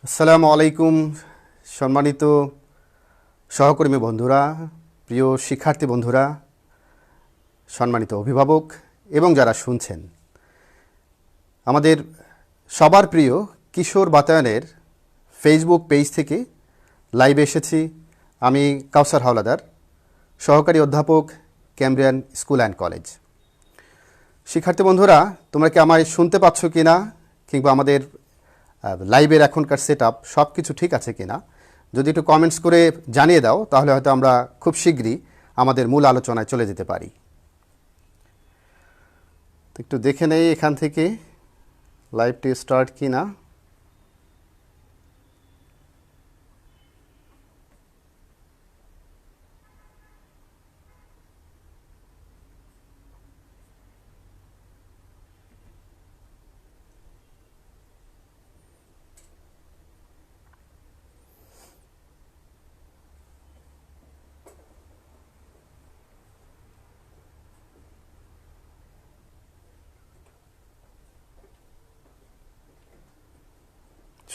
আসসালামু আলাইকুম সম্মানিত সহকর্মী বন্ধুরা, প্রিয় শিক্ষার্থী বন্ধুরা, সম্মানিত অভিভাবক এবং যারা শুনছেন। আমাদের সবার প্রিয় কিশোর বাতায়নের ফেসবুক পেজ থেকে লাইভে এসেছি। আমি কাউসার হাওলাদার, সহকারী অধ্যাপক, ক্যামব্রিয়ান স্কুল অ্যান্ড কলেজ। শিক্ষার্থী বন্ধুরা, তোমরা কি আমায় শুনতে পাচ্ছ কি না, কিংবা আমাদের লাইভের এখনকার সেট আপ সব কিছু ঠিক আছে কিনা যদি একটু কমেন্টস করে জানিয়ে দাও, তাহলে হয়তো আমরা খুব শীঘ্রই আমাদের মূল আলোচনায় চলে যেতে পারি। একটু দেখে নেই এখান থেকে লাইভটি স্টার্ট কিনা।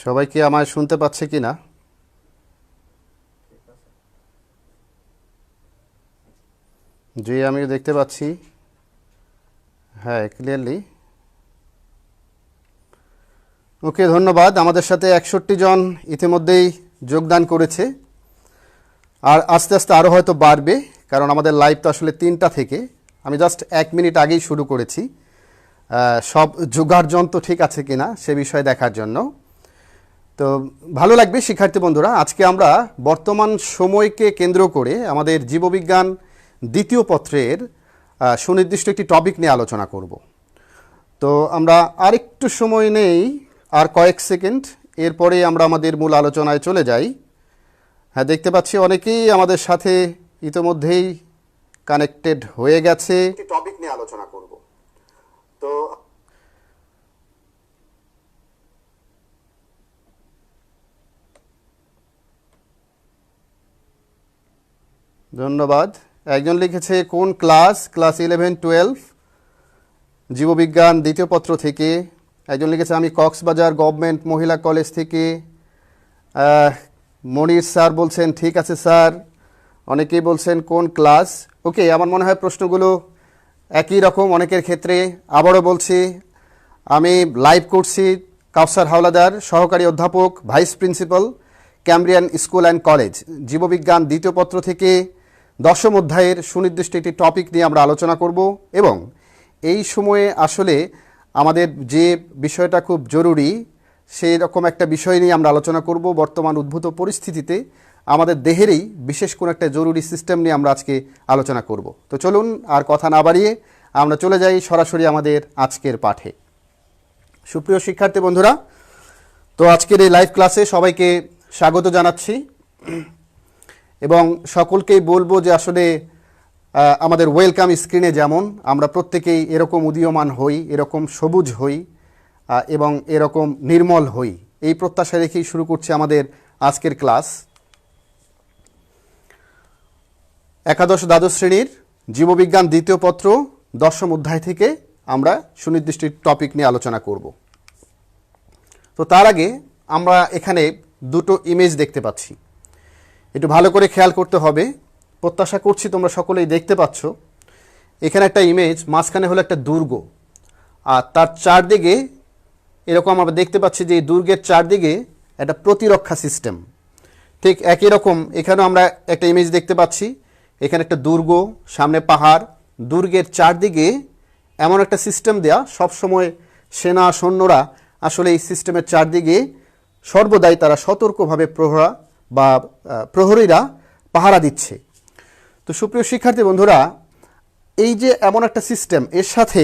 সবাই কি আমায় শুনতে পাচ্ছে কি না? জি, আমিও দেখতে পাচ্ছি। হ্যাঁ, ক্লিয়ারলি। ওকে, ধন্যবাদ। আমাদের সাথে 61 জন ইতিমধ্যেই যোগদান করেছে, আর আস্তে আস্তে আরও হয়তো বাড়বে, কারণ আমাদের লাইভ তো আসলে 3টা থেকে। আমি জাস্ট 1 মিনিট আগেই শুরু করেছি সব জোগাড় যন্ত্র ঠিক আছে কিনা সে বিষয়ে দেখার জন্য। তো ভালো লাগবে শিক্ষার্থী বন্ধুরা, আজকে আমরা বর্তমান সময়কে কেন্দ্র করে আমাদের জীববিজ্ঞান দ্বিতীয় পত্রের সুনির্দিষ্ট একটি টপিক নিয়ে আলোচনা করব। তো আমরা আরেকটু সময় নেই, আর কয়েক সেকেন্ড, এরপরে আমরা আমাদের মূল আলোচনায় চলে যাই। হ্যাঁ, দেখতে পাচ্ছি অনেকেই আমাদের সাথে ইতোমধ্যেই কানেক্টেড হয়ে গেছে। টপিক নিয়ে আলোচনা করব। তো ধন্যবাদ। একজন লিখেছে কোন ক্লাস 11-12 জীববিজ্ঞান দ্বিতীয় পত্র থেকে। একজন লিখেছে আমি কক্সবাজার গভর্নমেন্ট মহিলা কলেজ থেকে। মনির স্যার বলছেন ঠিক আছে স্যার। অনেকেই বলছেন কোন ক্লাস। ওকে, আমার মনে হয় প্রশ্নগুলো একই রকম অনেকের ক্ষেত্রে। আবারও বলছি, আমি লাইভ করছি কাউসার হাওলাদার, সহকারী অধ্যাপক, vice principal, Cambrian school and college, জীববিজ্ঞান দ্বিতীয় পত্র থেকে 10ম অধ্যায়ের সুনির্দিষ্ট একটি টপিক নিয়ে আমরা আলোচনা করব। এবং এই সময়ে আসলে আমাদের যে বিষয়টা খুব জরুরি, সেই রকম একটা বিষয় নিয়ে আমরা আলোচনা করব। বর্তমান উদ্ভূত পরিস্থিতিতে আমাদের দেহেরই বিশেষ কোনো একটা জরুরি সিস্টেম নিয়ে আমরা আজকে আলোচনা করব। তো চলুন আর কথা না বাড়িয়ে আমরা চলে যাই সরাসরি আমাদের আজকের পাঠে। সুপ্রিয় শিক্ষার্থী বন্ধুরা, তো আজকের এই লাইভ ক্লাসে সবাইকে স্বাগত জানাচ্ছি, এবং সকলকেই বলবো যে আসলে আমাদের ওয়েলকাম স্ক্রিনে যেমন আমরা প্রত্যেকেই এরকম উদীয়মান হই, এরকম সবুজ হই, এবং এরকম নির্মল হই, এই প্রত্যাশা রেখেই শুরু করছি আমাদের আজকের ক্লাস। একাদশ দ্বাদশ শ্রেণীর জীববিজ্ঞান দ্বিতীয় পত্র 10ম অধ্যায় থেকে আমরা সুনির্দিষ্ট টপিক নিয়ে আলোচনা করব। তো তার আগে আমরা এখানে দুটো ইমেজ দেখতে পাচ্ছি, একটু ভালো করে খেয়াল করতে হবে। প্রত্যাশা করছি তোমরা সকলেই দেখতে পাচ্ছ। এখানে একটা ইমেজ, মাঝখানে হলো একটা দুর্গ, আর তার চারদিকে এরকম আমরা দেখতে পাচ্ছি যে এই দুর্গের চারদিকে একটা প্রতিরক্ষা সিস্টেম। ঠিক একই রকম এখানেও আমরা একটা ইমেজ দেখতে পাচ্ছি। এখানে একটা দুর্গ, সামনে পাহাড়, দুর্গের চারদিকে এমন একটা সিস্টেম দেয়া, সবসময় সেনা সৈন্যরা আসলে এই সিস্টেমের চারদিকে সর্বদাই তারা সতর্কভাবে প্রহরীরা পাহারা দিচ্ছে। তো সুপ্রিয় শিক্ষার্থী বন্ধুরা, এই যে এমন একটা সিস্টেম, এর সাথে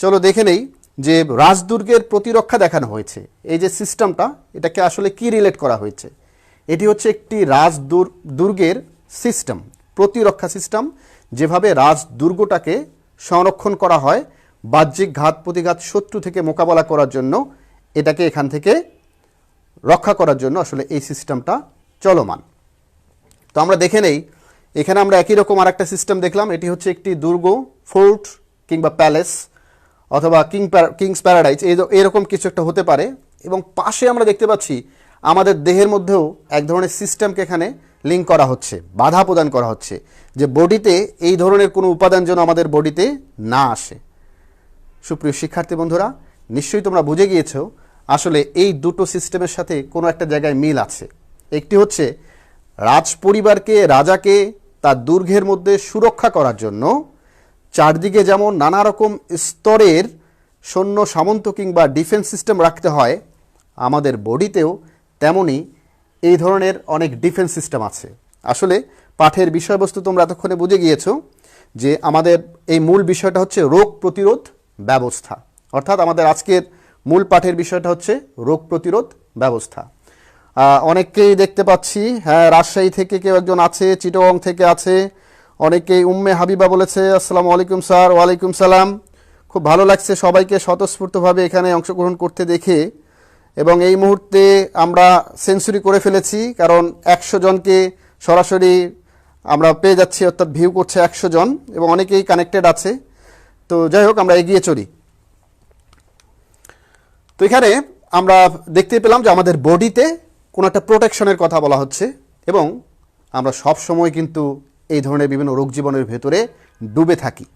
চলো দেখে নেই যে রাজদুর্গের প্রতিরক্ষা দেখানো হয়েছে। এই যে সিস্টেমটা, এটাকে আসলে কি রিলেট করা হয়েছে? এটি হচ্ছে একটি রাজদুর্গের সিস্টেম, প্রতিরক্ষা সিস্টেম, যেভাবে রাজদুর্গটাকে সংরক্ষণ করা হয় বাহ্যিক ঘাত প্রতিঘাত শত্রু থেকে মোকাবেলা করার জন্য, এটাকে এখান থেকে রক্ষা করার জন্য আসলে এই সিস্টেমটা চলমান। তো আমরা দেখে নেই, এখানে আমরা একই রকম আর একটা সিস্টেম দেখলাম। এটি হচ্ছে একটি দুর্গ, ফোর্ট কিংবা প্যালেস, অথবা কিংস প্যারাডাইজ, এরকম কিছু একটা হতে পারে। এবং পাশে আমরা দেখতে পাচ্ছি আমাদের দেহের মধ্যেও এক ধরনের সিস্টেমকে এখানে লিঙ্ক করা হচ্ছে, বাধা প্রদান করা হচ্ছে যে বডিতে এই ধরনের কোনো উপাদান যেন আমাদের বডিতে না আসে। সুপ্রিয় শিক্ষার্থী বন্ধুরা, নিশ্চয়ই তোমরা বুঝে গিয়েছো আসলে এই দুটো সিস্টেমের সাথে কোনো একটা জায়গায় মিল আছে। একটি হচ্ছে রাজ পরিবারকে, রাজাকে তার দুর্গের মধ্যে সুরক্ষা করার জন্য চারদিকে যেমন নানা রকম স্তরের সৈন্য সামন্ত কিংবা ডিফেন্স সিস্টেম রাখতে হয়, আমাদের বডিতেও তেমনই এই ধরনের অনেক ডিফেন্স সিস্টেম আছে। আসলে পাঠের বিষয়বস্তু তোমরা এতক্ষণে বুঝে গিয়েছো যে আমাদের এই মূল বিষয়টা হচ্ছে রোগ প্রতিরোধ ব্যবস্থা, অর্থাৎ আমাদের আজকের মূল পাঠের বিষয়টা হচ্ছে রোগ প্রতিরোধ ব্যবস্থা। অনেককেই দেখতে পাচ্ছি, হ্যাঁ রাজশাহী থেকে কেউ একজন আছে, চিটাগং থেকে আছে, অনেকেই উম্মে হাবিবা বলেছে আসসালামু আলাইকুম স্যার। ওয়ালাইকুম সালাম। খুব ভালো লাগছে সবাইকে স্বতঃস্ফূর্তভাবে এখানে অংশগ্রহণ করতে দেখে, এবং এই মুহূর্তে আমরা সেঞ্চুরি করে ফেলেছি, কারণ 100 জনকে সরাসরি আমরা পেয়ে যাচ্ছি, অর্থাৎ ভিউ করছে 100 জন এবং অনেকেই কানেক্টেড আছে। তো যাই হোক, আমরা এগিয়ে চলি। তো এখানে আমরা দেখতে পেলাম যে আমাদের বডিতে কোনো একটা প্রোটেকশনের কথা বলা হচ্ছে এবং আমরা সব সময় কিন্তু এই ধরনের বিভিন্ন রোগ জীবাণুর ভেতরে ডুবে থাকি।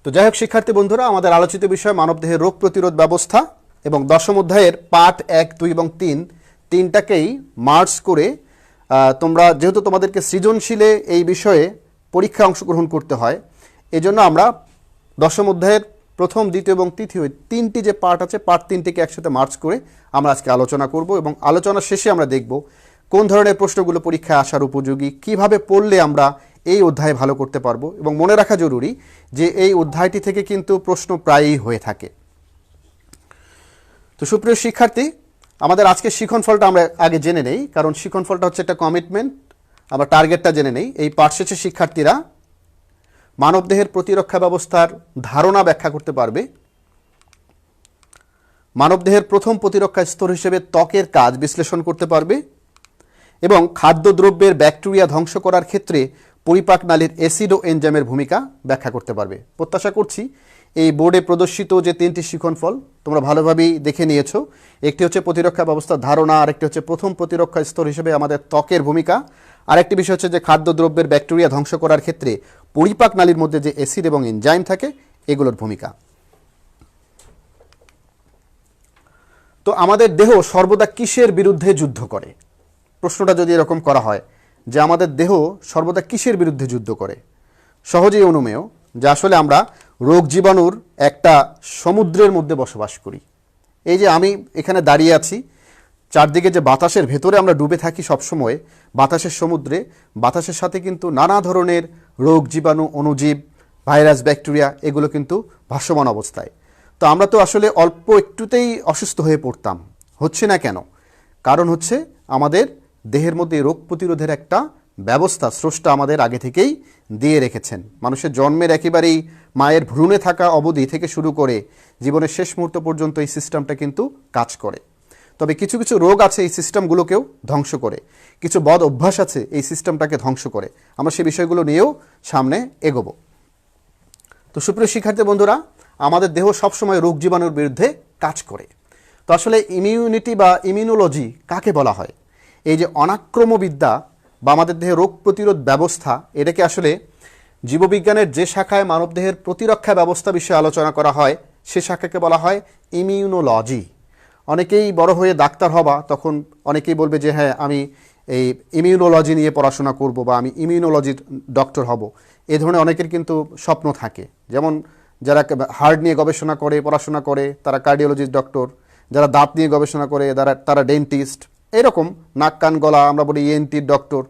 তো যাই হোক শিক্ষার্থী বন্ধুরা, আমাদের আলোচিত বিষয় মানবদেহের রোগ প্রতিরোধ ব্যবস্থা এবং 10ম অধ্যায়ের পাঠ 1, 2 এবং 3 তিনটাকেই মার্চ করে তোমরা যেহেতু তোমাদেরকে সৃজনশীলে এই বিষয়ে পরীক্ষায় অংশগ্রহণ করতে হয়, এজন্য আমরা 10ম অধ্যায়ের প্রথম, দ্বিতীয় এবং তৃতীয় তিনটি যে পার্ট আছে, পার্ট 3টিকে একসাথে মার্চ করে আমরা আজকে আলোচনা করব এবং আলোচনার শেষে আমরা দেখব কোন ধরনের প্রশ্নগুলো পরীক্ষায় আসার উপযোগী, কিভাবে পড়লে আমরা এই অধ্যায় ভালো করতে পারবো। এবং মনে রাখা জরুরি যে এই অধ্যায়টি থেকে কিন্তু প্রশ্ন প্রায়ই হয়ে থাকে। তো সুপ্রিয় শিক্ষার্থী, আমাদের আজকের শিক্ষণফলটা আমরা আগে জেনে নেই, কারণ শিক্ষণফলটা হচ্ছে একটা কমিটমেন্ট। আমরা টার্গেটটা জেনে নেই। এই পাঠ শেষে শিক্ষার্থীরা মানবদেহের প্রতিরক্ষা ব্যবস্থার ধারণা ব্যাখ্যা করতে পারবে, মানবদেহের প্রথম প্রতিরক্ষা স্তর হিসেবে ত্বকের কাজ বিশ্লেষণ করতে পারবে এবং খাদ্যদ্রব্যের ব্যাকটেরিয়া ধ্বংস করার ক্ষেত্রে পরিপাক নালীর অ্যাসিড ও এনজাইমের ভূমিকা ব্যাখ্যা করতে পারবে। প্রত্যাশা করছি এই বোর্ডে প্রদর্শিত যে 3টি শিক্ষণফল তোমরা ভালোভাবেই দেখে নিয়েছো। একটি হচ্ছে প্রতিরক্ষা ব্যবস্থার ধারণা, আরেকটি হচ্ছে প্রথম প্রতিরক্ষা স্তর হিসেবে আমাদের ত্বকের ভূমিকা, আরেকটি বিষয় হচ্ছে যে খাদ্যদ্রব্যের ব্যাকটেরিয়া ধ্বংস করার ক্ষেত্রে পরিপাক নালীর মধ্যে যে অ্যাসিড এবং এনজাইম থাকে এগুলোর ভূমিকা। তো আমাদের দেহ সর্বদা কিসের বিরুদ্ধে যুদ্ধ করে? প্রশ্নটা যদি এরকম করা হয় যে আমাদের দেহ সর্বদা কিসের বিরুদ্ধে যুদ্ধ করে, সহজেই অনুমেয় যে আসলে আমরা রোগ জীবাণুর একটা সমুদ্রের মধ্যে বসবাস করি। এই যে আমি এখানে দাঁড়িয়ে আছি, চারদিকে যে বাতাসের ভেতরে আমরা ডুবে থাকি সবসময়, বাতাসের সমুদ্রে, বাতাসের সাথে কিন্তু নানা ধরনের রোগ জীবাণু, অণুজীব, ভাইরাস, ব্যাকটেরিয়া এগুলো কিন্তু ভাসমান অবস্থায়। তো আমরা তো আসলে অল্প একটুতেই অসুস্থ হয়ে পড়তাম। হচ্ছে না কেন? কারণ হচ্ছে আমাদের দেহের মধ্যে রোগ প্রতিরোধের একটা ব্যবস্থা স্রষ্টা আমাদের আগে থেকেই দিয়ে রেখেছেন। মানুষের জন্মের একেবারেই মায়ের ভ্রূণে থাকা অবধি থেকে শুরু করে জীবনের শেষ মুহূর্ত পর্যন্ত এই সিস্টেমটা কিন্তু কাজ করে। তবে কিছু কিছু রোগ আছে এই সিস্টেমগুলোকেও ধ্বংস করে, কিছু বদ অভ্যাস আছে এই সিস্টেমটাকে ধ্বংস করে। আমরা সেই বিষয়গুলো নিয়েও সামনে এগোবো। তো সুপ্রিয় শিক্ষার্থী বন্ধুরা, আমাদের দেহ সবসময় রোগ জীবাণুর বিরুদ্ধে কাজ করে। তো আসলে ইমিউনিটি বা ইমিউনোলজি কাকে বলা হয়? এই যে অনাক্রমবিদ্যা বা আমাদের দেহে রোগ প্রতিরোধ ব্যবস্থা, এটাকে আসলে জীববিজ্ঞানের যে শাখায় মানবদেহের প্রতিরক্ষা ব্যবস্থা বিষয়ে আলোচনা করা হয় সে শাখাকে বলা হয় ইমিউনোলজি। অনেকেই বড় হয়ে ডাক্তার হবা, তখন অনেকেই বলবে যে হ্যাঁ আমি এই ইমিউনোলজি নিয়ে পড়াশোনা করব বা আমি ইমিউনোলজির ডক্টর হব। এ ধরনের অনেকের কিন্তু স্বপ্ন থাকে। যেমন যারা হার্ট নিয়ে গবেষণা করে, পড়াশোনা করে, তারা কার্ডিওলজির ডক্টর, যারা দাঁত নিয়ে গবেষণা করে তারা ডেন্টিস্ট, এরকম নাক কান গলা আমরা বলি ইএনটির ডক্টর।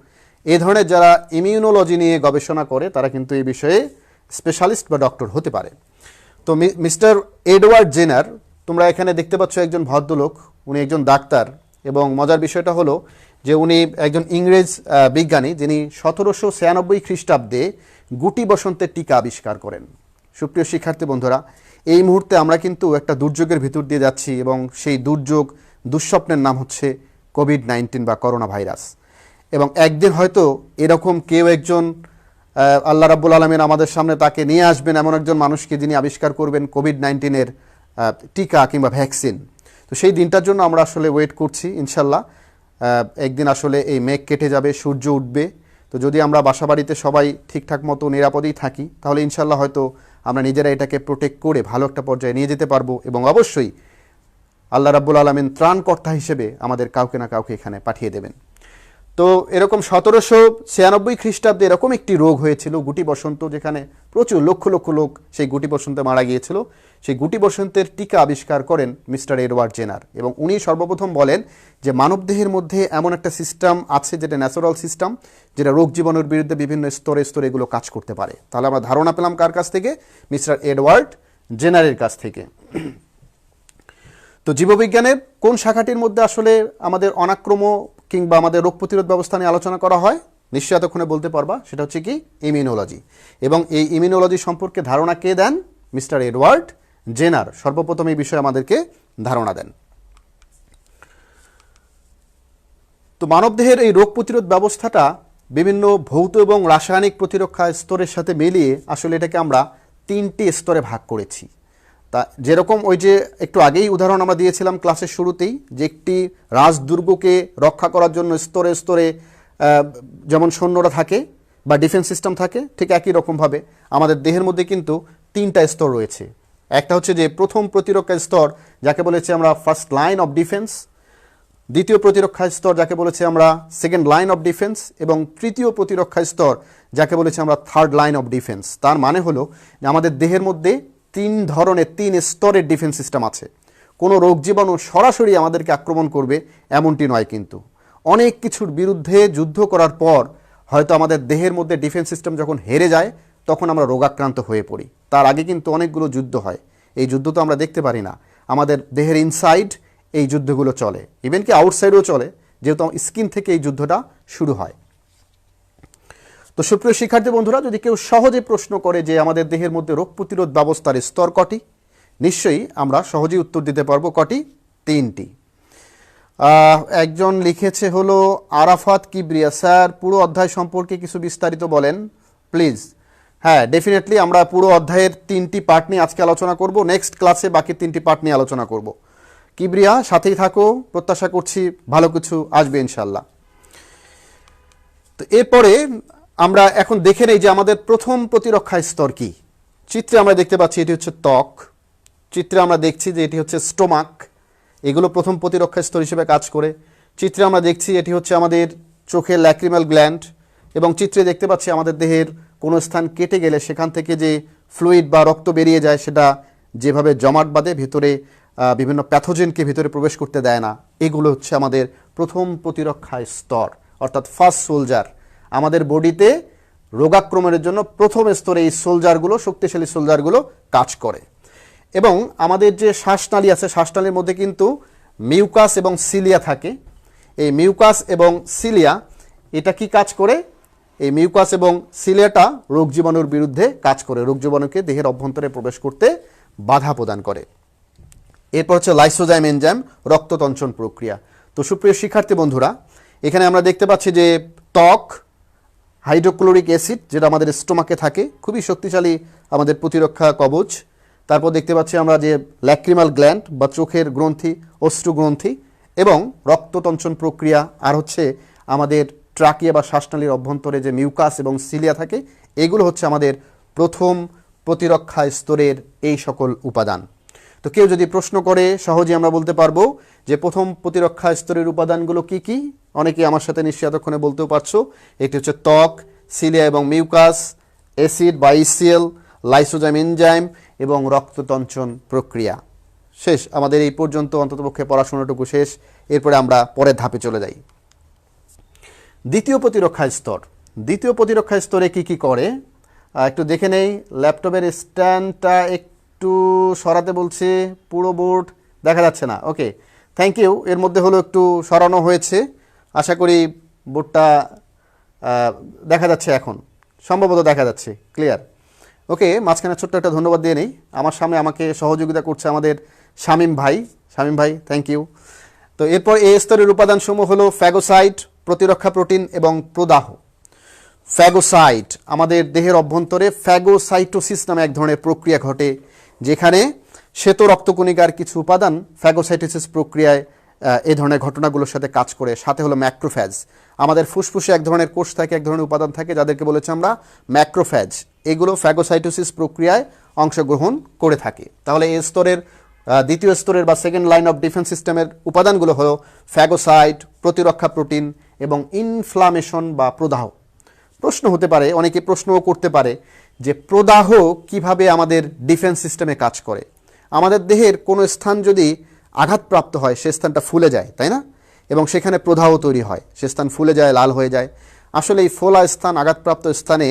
এই ধরনের যারা ইমিউনোলজি নিয়ে গবেষণা করে তারা কিন্তু এই বিষয়ে স্পেশালিস্ট বা ডক্টর হতে পারে। তো মিস্টার এডওয়ার্ড জেনার, তোমরা এখানে দেখতে পাচ্ছ একজন ভদ্রলোক, উনি একজন ডাক্তার এবং মজার বিষয়টা হলো যে উনি একজন ইংরেজ বিজ্ঞানী যিনি 1796 খ্রিস্টাব্দে গুটি বসন্তের টিকা আবিষ্কার করেন। সুপ্রিয় শিক্ষার্থী বন্ধুরা, এই মুহূর্তে আমরা কিন্তু একটা দুর্যোগের ভিতর দিয়ে যাচ্ছি এবং সেই দুর্যোগ, দুঃস্বপ্নের নাম হচ্ছে কোভিড-19 বা করোনা ভাইরাস। এবং একদিন হয়তো এরকম কেউ একজন আল্লাহ রাব্বুল আলামিন আমাদের সামনে তাকে নিয়ে আসবেন, এমন একজন মানুষকে যিনি আবিষ্কার করবেন কোভিড-19-এর টিকা কিংবা ভ্যাকসিন। তো সেই দিনটার জন্য আমরা আসলে ওয়েট করছি ইনশাল্লাহ। একদিন আসলে এই মেঘ কেটে যাবে, সূর্য উঠবে। তো যদি আমরা বাসাবাড়িতে সবাই ঠিকঠাক মতো নিরাপদেই থাকি, তাহলে ইনশাল্লাহ হয়তো আমরা নিজেরা এটাকে প্রোটেক্ট করে ভালো একটা পর্যায়ে নিয়ে যেতে পারবো, এবং অবশ্যই আল্লাহ রাব্বুল আলামিন ত্রাণকর্তা হিসেবে আমাদের কাউকে না কাউকে এখানে পাঠিয়ে দেবেন। তো এরকম 1796 খ্রিস্টাব্দে এরকম একটি রোগ হয়েছিল, গুটি বসন্ত, যেখানে প্রচুর লক্ষ লক্ষ লোক সেই গুটি বসন্তে মারা গিয়েছিল। সেই গুটি বসন্তের টিকা আবিষ্কার করেন মিস্টার এডওয়ার্ড জেনার, এবং উনি সর্বপ্রথম বলেন যে মানবদেহের মধ্যে এমন একটা সিস্টেম আছে যেটা ন্যাচারাল সিস্টেম, যেটা রোগ জীবাণুর বিরুদ্ধে বিভিন্ন স্তরে স্তরে এগুলো কাজ করতে পারে। তাহলে আমরা ধারণা পেলাম কার কাছ থেকে? মিস্টার এডওয়ার্ড জেনারের কাছ থেকে। তো জীববিজ্ঞানের কোন শাখাটির মধ্যে আসলে আমাদের অনাক্রম কিংবা আমাদের রোগ প্রতিরোধ ব্যবস্থা নিয়ে আলোচনা করা হয়? নিশ্চয়ই এতক্ষণে বলতে পারবা, সেটা হচ্ছে কি? ইমিউনোলজি। এবং এই ইমিউনোলজি সম্পর্কে ধারণা কে দেন? মিস্টার এডওয়ার্ড জেনার সর্বপ্রথম এই বিষয়ে আমাদেরকে ধারণা দেন। তো মানবদেহের এই রোগ প্রতিরোধ ব্যবস্থাটা বিভিন্ন ভৌত এবং রাসায়নিক প্রতিরক্ষা স্তরের সাথে মিলিয়ে আসলে এটাকে আমরা 3টি স্তরে ভাগ করেছি। তা যেরকম ওই যে একটু আগেই উদাহরণ আমরা দিয়েছিলাম ক্লাসের শুরুতেই, যে একটি রাজদুর্গকে রক্ষা করার জন্য স্তরে স্তরে যেমন সৈন্যরা থাকে বা ডিফেন্স সিস্টেম থাকে, ঠিক একই রকমভাবে আমাদের দেহের মধ্যে কিন্তু 3টা স্তর রয়েছে। একটা হচ্ছে যে প্রথম প্রতিরক্ষা স্তর, যাকে বলেছি আমরা ফার্স্ট লাইন অফ ডিফেন্স। দ্বিতীয় প্রতিরক্ষা স্তর যাকে বলেছি আমরা সেকেন্ড লাইন অফ ডিফেন্স, এবং তৃতীয় প্রতিরক্ষা স্তর যাকে বলেছি আমরা থার্ড লাইন অফ ডিফেন্স। তার মানে হলো যে আমাদের দেহের মধ্যে 3 ধরনের 3 স্তরের ডিফেন্স সিস্টেম আছে। কোনো রোগ জীবাণু সরাসরি আমাদেরকে আক্রমণ করবে এমনটি নয়, কিন্তু অনেক কিছুর বিরুদ্ধে যুদ্ধ করার পর হয়তো আমাদের দেহের মধ্যে ডিফেন্স সিস্টেম যখন হেরে যায়, তখন আমরা রোগাক্রান্ত হয়ে পড়ি। তার আগে কিন্তু অনেকগুলো যুদ্ধ হয়। এই যুদ্ধ তো আমরা দেখতে পারি না, আমাদের দেহের ইনসাইড এই যুদ্ধগুলো চলে, ইভেন কি আউটসাইডেও চলে, যেহেতু স্কিন থেকে এই যুদ্ধটা শুরু হয়। তো সুপ্রিয় শিক্ষার্থী বন্ধুরা, যদি কেউ সহজে প্রশ্ন করে যে আমাদের দেহের মধ্যে রোগ প্রতিরোধ ব্যবস্থার স্তর কটি, নিশ্চয়ই আমরা সহজেই উত্তর দিতে পারবো। কটি? 3টি। একজন লিখেছে হলো আরাফাত কিবরিয়া, স্যার পুরো অধ্যায় সম্পর্কে কিছু বিস্তারিত বলেন প্লিজ। হ্যাঁ, ডেফিনেটলি আমরা পুরো অধ্যায়ের 3টি পার্ট নিয়ে আজকে আলোচনা করব। নেক্সট ক্লাসে বাকি 3টি পার্ট নিয়ে আলোচনা করব। কিবরিয়া, সাথেই থাকো, প্রত্যাশা করছি ভালো কিছু আসবে ইনশাল্লাহ। তো এরপরে আমরা এখন দেখে নেই যে আমাদের প্রথম প্রতিরক্ষা স্তর কি। চিত্রে আমরা দেখতে পাচ্ছি এটি হচ্ছে ত্বক, চিত্রে আমরা দেখছি যে এটি হচ্ছে স্টোমাক, এগুলো প্রথম প্রতিরক্ষা স্তর হিসেবে কাজ করে। চিত্রে আমরা দেখছি এটি হচ্ছে আমাদের চোখের ল্যাক্রিমাল গ্ল্যান্ড, এবং চিত্রে দেখতে পাচ্ছি আমাদের দেহের কোনো স্থান কেটে গেলে সেখান থেকে যে ফ্লুইড বা রক্ত বেরিয়ে যায়, সেটা যেভাবে জমাট বাঁধে ভিতরে বিভিন্ন প্যাথোজেনকে ভিতরে প্রবেশ করতে দেয় না, এগুলো হচ্ছে আমাদের প্রথম প্রতিরক্ষা স্তর, অর্থাৎ ফার্স্ট সোলজার। আমাদের বডিতে রোগাক্রমণের জন্য প্রথম স্তরে এই সোলজারগুলো, শক্তিশালী সোলজারগুলো কাজ করে। এবং আমাদের যে শ্বাসনালী আছে, শ্বাসনালীর মধ্যে কিন্তু মিউকাস এবং সিলিয়া থাকে। এই মিউকাস এবং সিলিয়া এটা কি কাজ করে? এই মিউকাস এবং সিলিয়াটা রোগ জীবাণুর বিরুদ্ধে কাজ করে, রোগ জীবাণুকে দেহের অভ্যন্তরে প্রবেশ করতে বাধা প্রদান করে। এরপর হচ্ছে লাইসোজাইম এনজাইম, রক্ততঞ্চন প্রক্রিয়া। তো সুপ্রিয় শিক্ষার্থী বন্ধুরা, এখানে আমরা দেখতে পাচ্ছি যে ত্বক, হাইড্রোক্লোরিক অ্যাসিড যেটা আমাদের স্টোমাকে থাকে, খুবই শক্তিশালী আমাদের প্রতিরক্ষা কবচ। তারপর দেখতে পাচ্ছি আমরা যে ল্যাক্রিমাল গ্ল্যান্ড বা চোখের গ্রন্থি, অশ্রু গ্রন্থি, এবং রক্ততঞ্চন প্রক্রিয়া, আর হচ্ছে আমাদের ট্রাকিয়া বা শ্বাসনালীর অভ্যন্তরে যে মিউকাস এবং সিলিয়া থাকে, এগুলো হচ্ছে আমাদের প্রথম প্রতিরক্ষা স্তরের এই সকল উপাদান। তো কেউ যদি প্রশ্ন করে, সহজে আমরা বলতে পারবো যে প্রথম প্রতিরক্ষা স্তরের উপাদানগুলো কি কি। অনেকেই আমার সাথে নিশ্চয়ই এতক্ষণে বলতেও পারছো। এটি হচ্ছে ত্বক, সিলিয়া এবং মিউকাস, অ্যাসিড বা ইসিএল, লাইসোজাইম এনজাইম এবং রক্ততঞ্চন প্রক্রিয়া। শেষ, আমাদের এই পর্যন্ত অন্ততপক্ষে পড়াশোনাটুকু শেষ। এরপরে আমরা পরের ধাপে চলে যাই। দ্বিতীয় প্রতিরক্ষা স্তর। দ্বিতীয় প্রতিরক্ষা স্তরে কি কি করে একটু দেখে নেই। ল্যাপটপের স্ট্যান্ডটা একটু সরাতে বলছে, পুরো বোর্ড দেখা যাচ্ছে না। ওকে, থ্যাংক ইউ। এর মধ্যে হলো একটু সরানো হয়েছে, আশা করি বোর্ডটা দেখা যাচ্ছে, এখন সম্ভবত দেখা যাচ্ছে ক্লিয়ার। ওকে, মাঝখানে ছোট্ট একটা ধন্যবাদ দিয়ে নেই। আমার সামনে আমাকে সহযোগিতা করছে আমাদের শামীম ভাই। শামীম ভাই, থ্যাংক ইউ। তো এরপর এই স্তরের উপাদানসমূহ হলো ফ্যাগোসাইট, প্রতিরক্ষা প্রোটিন এবং প্রদাহ। ফ্যাগোসাইট, আমাদের দেহের অভ্যন্তরে ফ্যাগোসাইটোসিস নামে এক ধরনের প্রক্রিয়া ঘটে, যেখানে শ্বেত রক্তকণিকার কিছু উপাদান ফ্যাগোসাইটোসিস প্রক্রিয়ায় এই ধরনের ঘটনাগুলোর সাথে কাজ করে। সাথে হলো ম্যাক্রোফ্যাজ, আমাদের ফুসফুসে এক ধরনের কোষ থাকে, এক ধরনের উপাদান থাকে যাদেরকে বলেছি আমরা ম্যাক্রোফ্যাজ, এগুলো ফ্যাগোসাইটোসিস প্রক্রিয়ায় অংশগ্রহণ করে থাকে। তাহলে এই স্তরের দ্বিতীয় স্তরের বা সেকেন্ড লাইন অফ ডিফেন্স সিস্টেমের উপাদানগুলো হলো ফ্যাগোসাইট, প্রতিরক্ষা প্রোটিন এবং ইনফ্লামেশন বা প্রদাহ। প্রশ্ন হতে পারে, অনেকে প্রশ্নও করতে পারে যে প্রদাহ কিভাবে আমাদের ডিফেন্স সিস্টেমে কাজ করে। আমাদের দেহের কোনো স্থান যদি আঘাতপ্রাপ্ত হয় সে স্থানটা ফুলে যায়, তাই না? এবং সেখানে প্রদাহ তৈরি হয়, সে স্থান ফুলে যায়, লাল হয়ে যায়। আসলে এই ফোলা স্থান, আঘাতপ্রাপ্ত স্থানে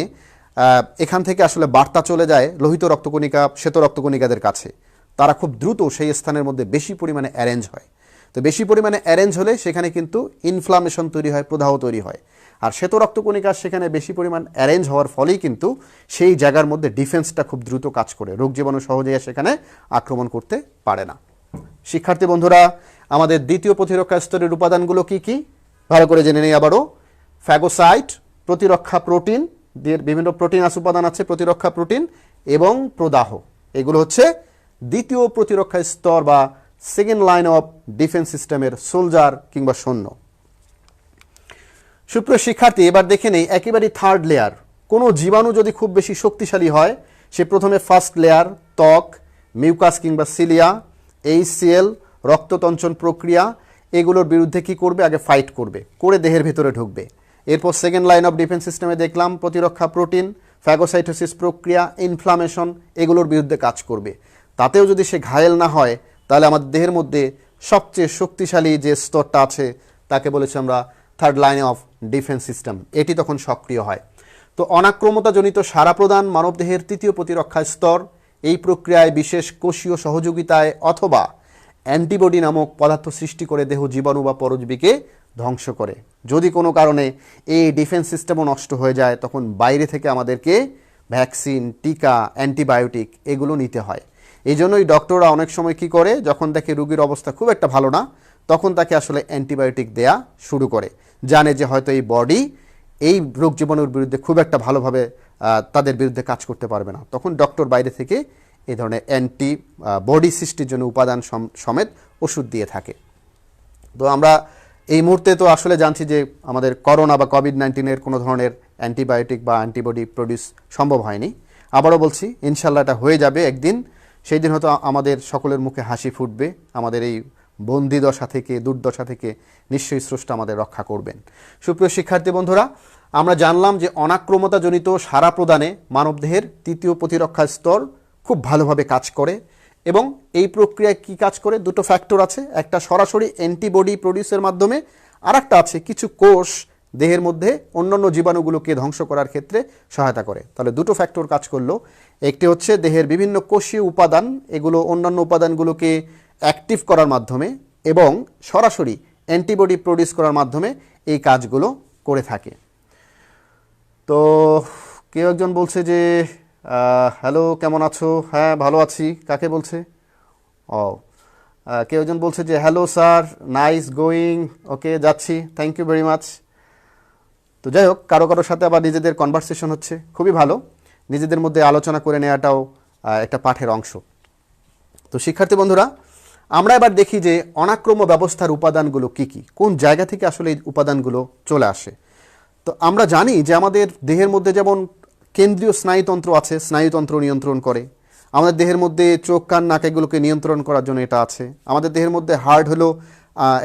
এখান থেকে আসলে বার্তা চলে যায় লোহিত রক্তকণিকা, শ্বেত রক্তকণিকাদের কাছে। তারা খুব দ্রুত সেই স্থানের মধ্যে বেশি পরিমাণে অ্যারেঞ্জ হয়। তো বেশি পরিমাণে অ্যারেঞ্জ হলে সেখানে কিন্তু ইনফ্লামেশন তৈরি হয়, প্রদাহ তৈরি হয়। আর শ্বেত রক্তকণিকা সেখানে বেশি পরিমাণ অ্যারেঞ্জ হওয়ার ফলেই কিন্তু সেই জায়গার মধ্যে ডিফেন্সটা খুব দ্রুত কাজ করে, রোগ জীবাণু সহজেই সেখানে আক্রমণ করতে পারে না। শিক্ষার্থী বন্ধুরা, আমাদের দ্বিতীয় প্রতিরক্ষা স্তরের উপাদানগুলো কি কি ভালো করে জেনে নেই আবারও। ফ্যাগোসাইট, প্রতিরক্ষা প্রোটিন, বিভিন্ন প্রোটিনাস উপাদান আছে, প্রতিরক্ষা প্রোটিন এবং প্রদাহ, এগুলো হচ্ছে দ্বিতীয় প্রতিরক্ষা স্তর বা সেকেন্ড লাইন অফ ডিফেন্স সিস্টেমের সোলজার কিংবা সৈন্য। সুপ্রিয় শিক্ষার্থী, এবার দেখে নেই একেবারে থার্ড লেয়ার। কোনো জীবাণু যদি খুব বেশি শক্তিশালী হয়, সে প্রথমে ফার্স্ট লেয়ার ত্বক, মিউকাস কিংবা সিলিয়া, HCl, রক্ততঞ্চন প্রক্রিয়া, এগুলোর বিরুদ্ধে কি করবে? আগে ফাইট করবে, করে দেহের ভেতরে ঢুকবে। এরপর সেকেন্ড লাইন অফ ডিফেন্স সিস্টেমে দেখলাম প্রতিরক্ষা প্রোটিন, ফ্যাগোসাইটোসিস প্রক্রিয়া, ইনফ্লামেশন, এগুলোর বিরুদ্ধে কাজ করবে। তাতেও যদি সে ঘায়েল না হয়, তাহলে আমাদের দেহের মধ্যে সবচেয়ে শক্তিশালী যে স্তরটা আছে তাকে বলেছি আমরা third line of defence system, এটি তখন সক্রিয় হয়। তো অনাক্রমতাজনিত সাড়া প্রদান মানবদেহের তৃতীয় প্রতিরক্ষা স্তর। এই প্রক্রিয়ায় বিশেষ কোষীয় সহযোগিতায় অথবা অ্যান্টিবডি নামক পদার্থ সৃষ্টি করে দেহ জীবাণু বা পরজীবীকে ধ্বংস করে। যদি কোনো কারণে এই ডিফেন্স সিস্টেমও নষ্ট হয়ে যায়, তখন বাইরে থেকে আমাদেরকে ভ্যাকসিন, টিকা, অ্যান্টিবায়োটিক এগুলো নিতে হয়। এই জন্যই ডক্টররা অনেক সময় কি করে, যখন দেখে রোগীর অবস্থা খুব একটা ভালো না, তখন তাকে আসলে অ্যান্টিবায়োটিক দেয়া শুরু করে। জানে যে হয়তো এই বডি এই রোগ জীবাণুর বিরুদ্ধে খুব একটা ভালোভাবে তাদের বিরুদ্ধে কাজ করতে পারবে না, তখন ডক্টর বাইরে থেকে এই ধরনের বডি সৃষ্টির জন্য উপাদান সমেত ওষুধ দিয়ে থাকে। তো আমরা এই মুহূর্তে তো আসলে জানছি যে আমাদের করোনা বা কোভিড-19 কোনো ধরনের অ্যান্টিবায়োটিক বা অ্যান্টিবডি প্রডিউস সম্ভব হয়নি। আবারও বলছি, ইনশাল্লাহ এটা হয়ে যাবে একদিন। সেই দিন হয়তো আমাদের সকলের মুখে হাসি ফুটবে। আমাদের এই বন্দি দশা থেকে, দুর্দশা থেকে নিশ্চয়ই স্রষ্টা আমাদের রক্ষা করবেন। সুপ্রিয় শিক্ষার্থী বন্ধুরা, আমরা জানলাম যে অনাক্রমতাজনিত সাড়া প্রদানে মানবদেহের তৃতীয় প্রতিরক্ষা স্তর খুব ভালোভাবে কাজ করে এবং এই প্রক্রিয়ায় কি কাজ করে? দুটো ফ্যাক্টর আছে, একটা সরাসরি অ্যান্টিবডি প্রডিউসের মাধ্যমে, আর একটা আছে কিছু কোষ দেহের মধ্যে অন্যান্য জীবাণুগুলোকে ধ্বংস করার ক্ষেত্রে সহায়তা করে। তাহলে দুটো ফ্যাক্টর কাজ করলো। একটি হচ্ছে দেহের বিভিন্ন কোষীয় উপাদান, এগুলো অন্যান্য উপাদানগুলোকে অ্যাক্টিভ করার মাধ্যমে এবং সরাসরি অ্যান্টিবডি প্রডিউস করার মাধ্যমে এই কাজগুলো করে থাকে। তো কেউ একজন বলছে যে হ্যালো, কেমন আছো? হ্যাঁ, ভালো আছি। কাকে বলছে? কেউ একজন বলছে যে হ্যালো স্যার, নাইস গোয়িং। ওকে, যাচ্ছি, থ্যাংক ইউ ভেরি মাচ। তো যাই হোক, কারো কারোর সাথে আবার নিজেদের কনভারসেশন হচ্ছে, খুবই ভালো। নিজেদের মধ্যে আলোচনা করে নেওয়াটাও একটা পাঠের অংশ। তো শিক্ষার্থী বন্ধুরা, আমরা এবার দেখি যে অনাক্রম্য ব্যবস্থার উপাদানগুলো কি কি, কোন জায়গা থেকে আসলে এই উপাদানগুলো চলে আসে। তো আমরা জানি যে আমাদের দেহের মধ্যে যেমন কেন্দ্রীয় স্নায়ুতন্ত্র আছে, স্নায়ুতন্ত্র নিয়ন্ত্রণ করে। আমাদের দেহের মধ্যে চোখ, কান, নাক এগুলোকে নিয়ন্ত্রণ করার জন্য এটা আছে। আমাদের দেহের মধ্যে হার্ট হলো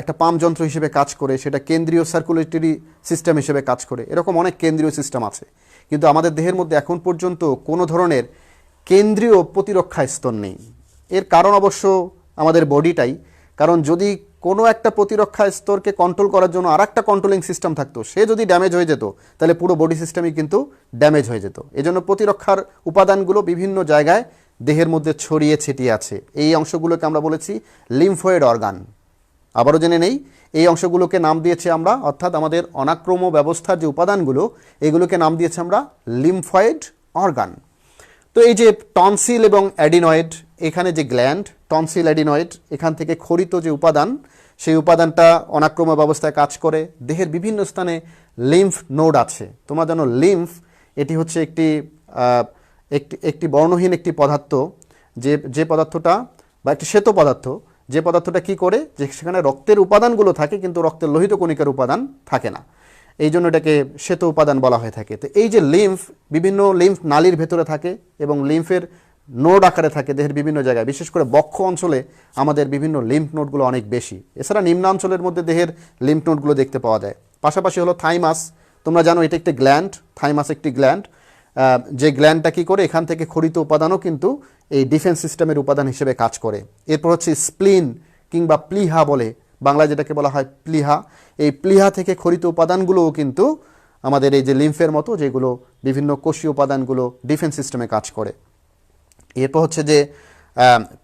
একটা পাম্প যন্ত্র হিসেবে কাজ করে, সেটা কেন্দ্রীয় সার্কুলেটরি সিস্টেম হিসেবে কাজ করে। এরকম অনেক কেন্দ্রীয় সিস্টেম আছে, কিন্তু আমাদের দেহের মধ্যে এখন পর্যন্ত কোনো ধরনের কেন্দ্রীয় প্রতিরক্ষা স্তর নেই। এর কারণ অবশ্য আমাদের বডিটাই। কারণ যদি কোনো একটা প্রতিরক্ষা স্তরকে কন্ট্রোল করার জন্য আর একটা কন্ট্রোলিং সিস্টেম থাকতো, সে যদি ড্যামেজ হয়ে যেত, তাহলে পুরো বডি সিস্টেমই কিন্তু ড্যামেজ হয়ে যেত। এজন্য প্রতিরক্ষার উপাদানগুলো বিভিন্ন জায়গায় দেহের মধ্যে ছড়িয়ে ছিটিয়ে আছে। এই অংশগুলোকে আমরা বলেছি লিম্ফয়েড অর্গান। আবারও জেনে নেই, এই অংশগুলোকে নাম দিয়েছি আমরা, অর্থাৎ আমাদের অনাক্রম্য ব্যবস্থার যে উপাদানগুলো, এগুলোকে নাম দিয়েছি আমরা লিম্ফয়েড অর্গান। তো এই যে টনসিল এবং অ্যাডিনয়েড, এখানে যে গ্ল্যান্ড, টনসিল, অ্যাডিনয়েড, এখান থেকে ক্ষরিত যে উপাদান, সেই উপাদানটা অনাক্রম্য ব্যবস্থায় কাজ করে। দেহের বিভিন্ন স্থানে লিম্ফ নোড আছে। তোমরা জানো লিম্ফ এটি হচ্ছে একটি বর্ণহীন একটি পদার্থ, যে পদার্থটা বা একটি শ্বেত পদার্থ, যে পদার্থটা কি করে, যে সেখানে রক্তের উপাদানগুলো থাকে কিন্তু রক্তের লোহিত কণিকার উপাদান থাকে না, এই জন্য এটাকে শ্বেত উপাদান বলা হয়ে থাকে। তো এই যে লিম্ফ, বিভিন্ন লিম্ফ নালীর ভেতরে থাকে এবং লিম্ফের নোড আকারে থাকে দেহের বিভিন্ন জায়গায়, বিশেষ করে বক্ষ অঞ্চলে আমাদের বিভিন্ন লিম্ফ নোডগুলো অনেক বেশি। এছাড়া নিম্নাঞ্চলের মধ্যে দেহের লিম্ফ নোডগুলো দেখতে পাওয়া যায়। পাশাপাশি হলো থাইমাস, তোমরা জানো এটা একটি গ্ল্যান্ড, থাইমাস একটি গ্ল্যান্ড, যে গ্ল্যান্ডটা কী করে, এখান থেকে খরিত উপাদানও কিন্তু এই ডিফেন্স সিস্টেমের উপাদান হিসেবে কাজ করে। এরপর হচ্ছে স্প্লিন কিংবা প্লিহা বলে, বাংলায় যেটাকে বলা হয় প্লিহা, এই প্লিহা থেকে খরিত উপাদানগুলোও কিন্তু আমাদের এই যে লিম্ফের মতো যেগুলো বিভিন্ন কোষীয় উপাদানগুলো ডিফেন্স সিস্টেমে কাজ করে। এরপর হচ্ছে যে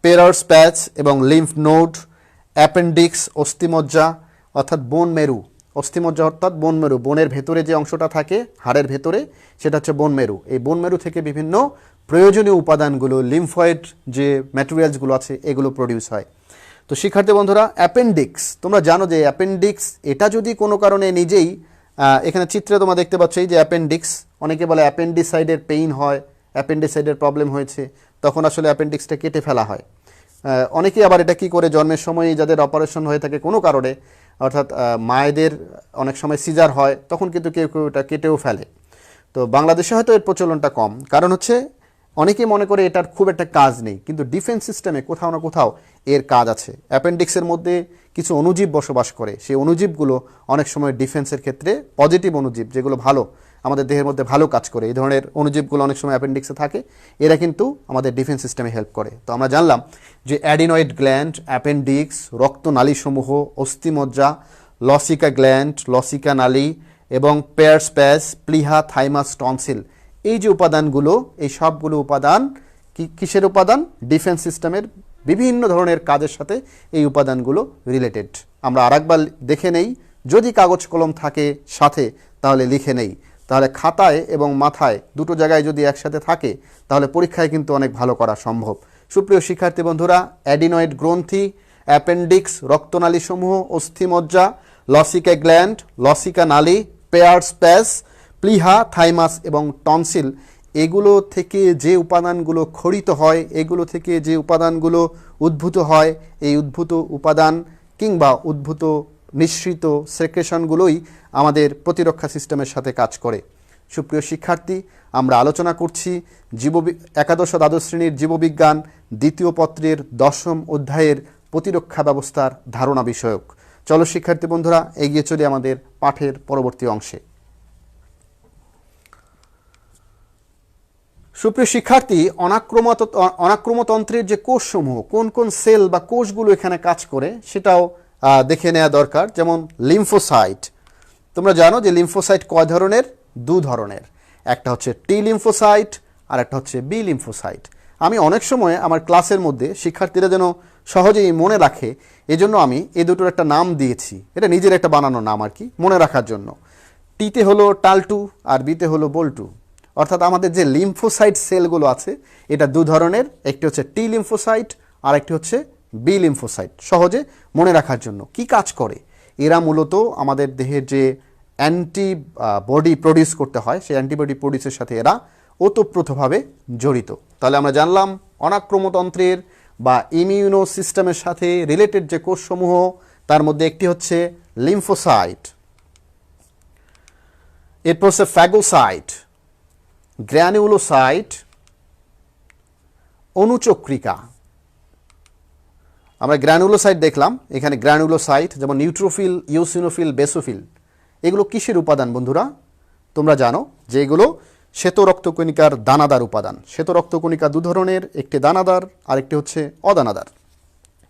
পেরার্স প্যাচ এবং লিম্ফ নোড, অ্যাপেন্ডিক্স অস্থিমজ্জা অর্থাৎ বোন মেরু, অস্থিমজ্জা অর্থাৎ বোন মেরু, বোনের ভেতরে যে অংশটা থাকে হাড়ের ভেতরে সেটা হচ্ছে বোন মেরু। এই বোন মেরু থেকে বিভিন্ন প্রয়োজনীয় উপাদানগুলো, লিম্ফয়েড যে ম্যাটেরিয়ালসগুলো আছে এগুলো প্রডিউস হয়। তো শিক্ষার্থী বন্ধুরা, অ্যাপেন্ডিক্স, তোমরা জানো যে অ্যাপেন্ডিক্স এটা যদি কোনো কারণে নিজেই, এখানে চিত্রে তোমরা দেখতে পাচ্ছ এই যে অ্যাপেন্ডিক্স, অনেকে বলে অ্যাপেন্ডিসাইডের পেইন হয়, অ্যাপেন্ডিসাইডের প্রবলেম হয়েছে, তখন আসলে অ্যাপেন্ডিক্সটা কেটে ফেলা হয়। অনেকেই আবার এটা কি করে, জন্মের সময় যাদের অপারেশন হয়ে থাকে কোনো কারণে, অর্থাৎ মায়েদের অনেক সময় সিজার হয়, তখন কিন্তু কেউ কেউ এটা কেটেও ফেলে। তো বাংলাদেশে হয়তো এর প্রচলনটা কম, কারণ হচ্ছে অনেকেই মনে করে এটার খুব একটা কাজ নেই, কিন্তু ডিফেন্স সিস্টেমে কোথাও না কোথাও এর কাজ আছে। অ্যাপেন্ডিক্সের মধ্যে কিছু অণুজীব বসবাস করে, সেই অণুজীবগুলো অনেক সময় ডিফেন্সের ক্ষেত্রে পজিটিভ অণুজীব, যেগুলো ভালো, আমাদের দেহের মধ্যে ভালো কাজ করে, এই ধরনের অণুজীবগুলো অনেক সময় অ্যাপেন্ডিক্সে থাকে, এরা কিন্তু আমাদের ডিফেন্স সিস্টেমে হেল্প করে। তো আমরা জানলাম যে অ্যাডিনয়েড গ্ল্যান্ড, অ্যাপেন্ডিক্স, রক্তনালীসমূহ, অস্থিমজ্জা, লসিকা গ্ল্যান্ড, লসিকা নালী এবং পেয়ার্স প্যাচ, প্লিহা, থাইমাস, টনসিল, এই যে উপাদানগুলো, এই সবগুলো উপাদান কিসের উপাদান? ডিফেন্স সিস্টেমের বিভিন্ন ধরনের কাজের সাথে এই উপাদানগুলো রিলেটেড। আমরা আরেকবার দেখে নেই, যদি কাগজ কলম থাকে সাথে তাহলে লিখে নেই, তাহলে খাতায় এবং মাথায় দুটো জায়গায় যদি একসাথে থাকে তাহলে পরীক্ষায় কিন্তু অনেক ভালো করা সম্ভব। সুপ্রিয় শিক্ষার্থী বন্ধুরা, অ্যাডিনয়েড গ্রন্থি, অ্যাপেন্ডিক্স, রক্তনালীসমূহ, অস্থিমজ্জা, লসিকা গ্ল্যান্ড, লসিকা নালী, পেয়ার্স প্যাচ, প্লিহা, থাইমাস এবং টনসিল, এগুলো থেকে যে উপাদানগুলো খরিত হয়, এগুলো থেকে যে উপাদানগুলো উদ্ভূত হয়, এই উদ্ভূত উপাদান কিংবা উদ্ভূত নিঃসৃত সেক্রেশনগুলোই আমাদের প্রতিরক্ষা সিস্টেমের সাথে কাজ করে। সুপ্রিয় শিক্ষার্থী, আমরা আলোচনা করছি একাদশ ও দ্বাদশ শ্রেণীর জীববিজ্ঞান দ্বিতীয় পত্রের 10ম অধ্যায়ের প্রতিরক্ষা ব্যবস্থার ধারণা বিষয়ক। চলো শিক্ষার্থী বন্ধুরা, এগিয়ে চলি আমাদের পাঠের পরবর্তী অংশে। সুপ্রিয় শিক্ষার্থী, অনাক্রমতন্ত্রের যে কোষসমূহ, কোন কোন সেল বা কোষগুলো এখানে কাজ করে সেটাও দেখে নেওয়া দরকার। যেমন লিম্ফোসাইট, তোমরা জানো যে লিম্ফোসাইট কয় ধরনের? 2 ধরনের, একটা হচ্ছে টি লিম্ফোসাইট আর একটা হচ্ছে বি লিম্ফোসাইট। আমি অনেক সময় আমার ক্লাসের মধ্যে শিক্ষার্থীরা যেন সহজেই মনে রাখে, এজন্য আমি এই দুটোর একটা নাম দিয়েছি, এটা নিজের একটা বানানো নাম আর কি, মনে রাখার জন্য। টিতে হলো টালটু আর বিতে হলো বল্টু, অর্থাৎ আমাদের যে লিম্ফোসাইট সেলগুলো আছে এটা 2 ধরনের, একটি হচ্ছে টি লিম্ফোসাইট আর একটি হচ্ছে বি লিম্ফোসাইট। সহজে মনে রাখার জন্য কি কাজ করে? এরা মূলত আমাদের দেহের যে অ্যান্টিবডি প্রডিউস করতে হয়, সেই অ্যান্টিবডি প্রডিউসের সাথে এরা ওতপ্রোতভাবে জড়িত। তাহলে আমরা জানলাম অনাক্রমতন্ত্রের বা ইমিউনো সিস্টেমের সাথে রিলেটেড যে কোষসমূহ, তার মধ্যে একটি হচ্ছে লিম্ফোসাইট, এরপর হচ্ছে ফ্যাগোসাইট, গ্র্যানুলোসাইট, অনুচক্রিকা। আমরা গ্র্যানুলোসাইট দেখলাম, এখানে গ্র্যানুলোসাইট যেমন নিউট্রোফিল, ইওসিনোফিল, বেসোফিল, এগুলো কিসের উপাদান বন্ধুরা? তোমরা জানো যে এগুলো শ্বেত রক্তকণিকার দানাদার উপাদান। শ্বেত রক্তকণিকা 2 ধরনের, একটি দানাদার আর একটি হচ্ছে অদানাদার।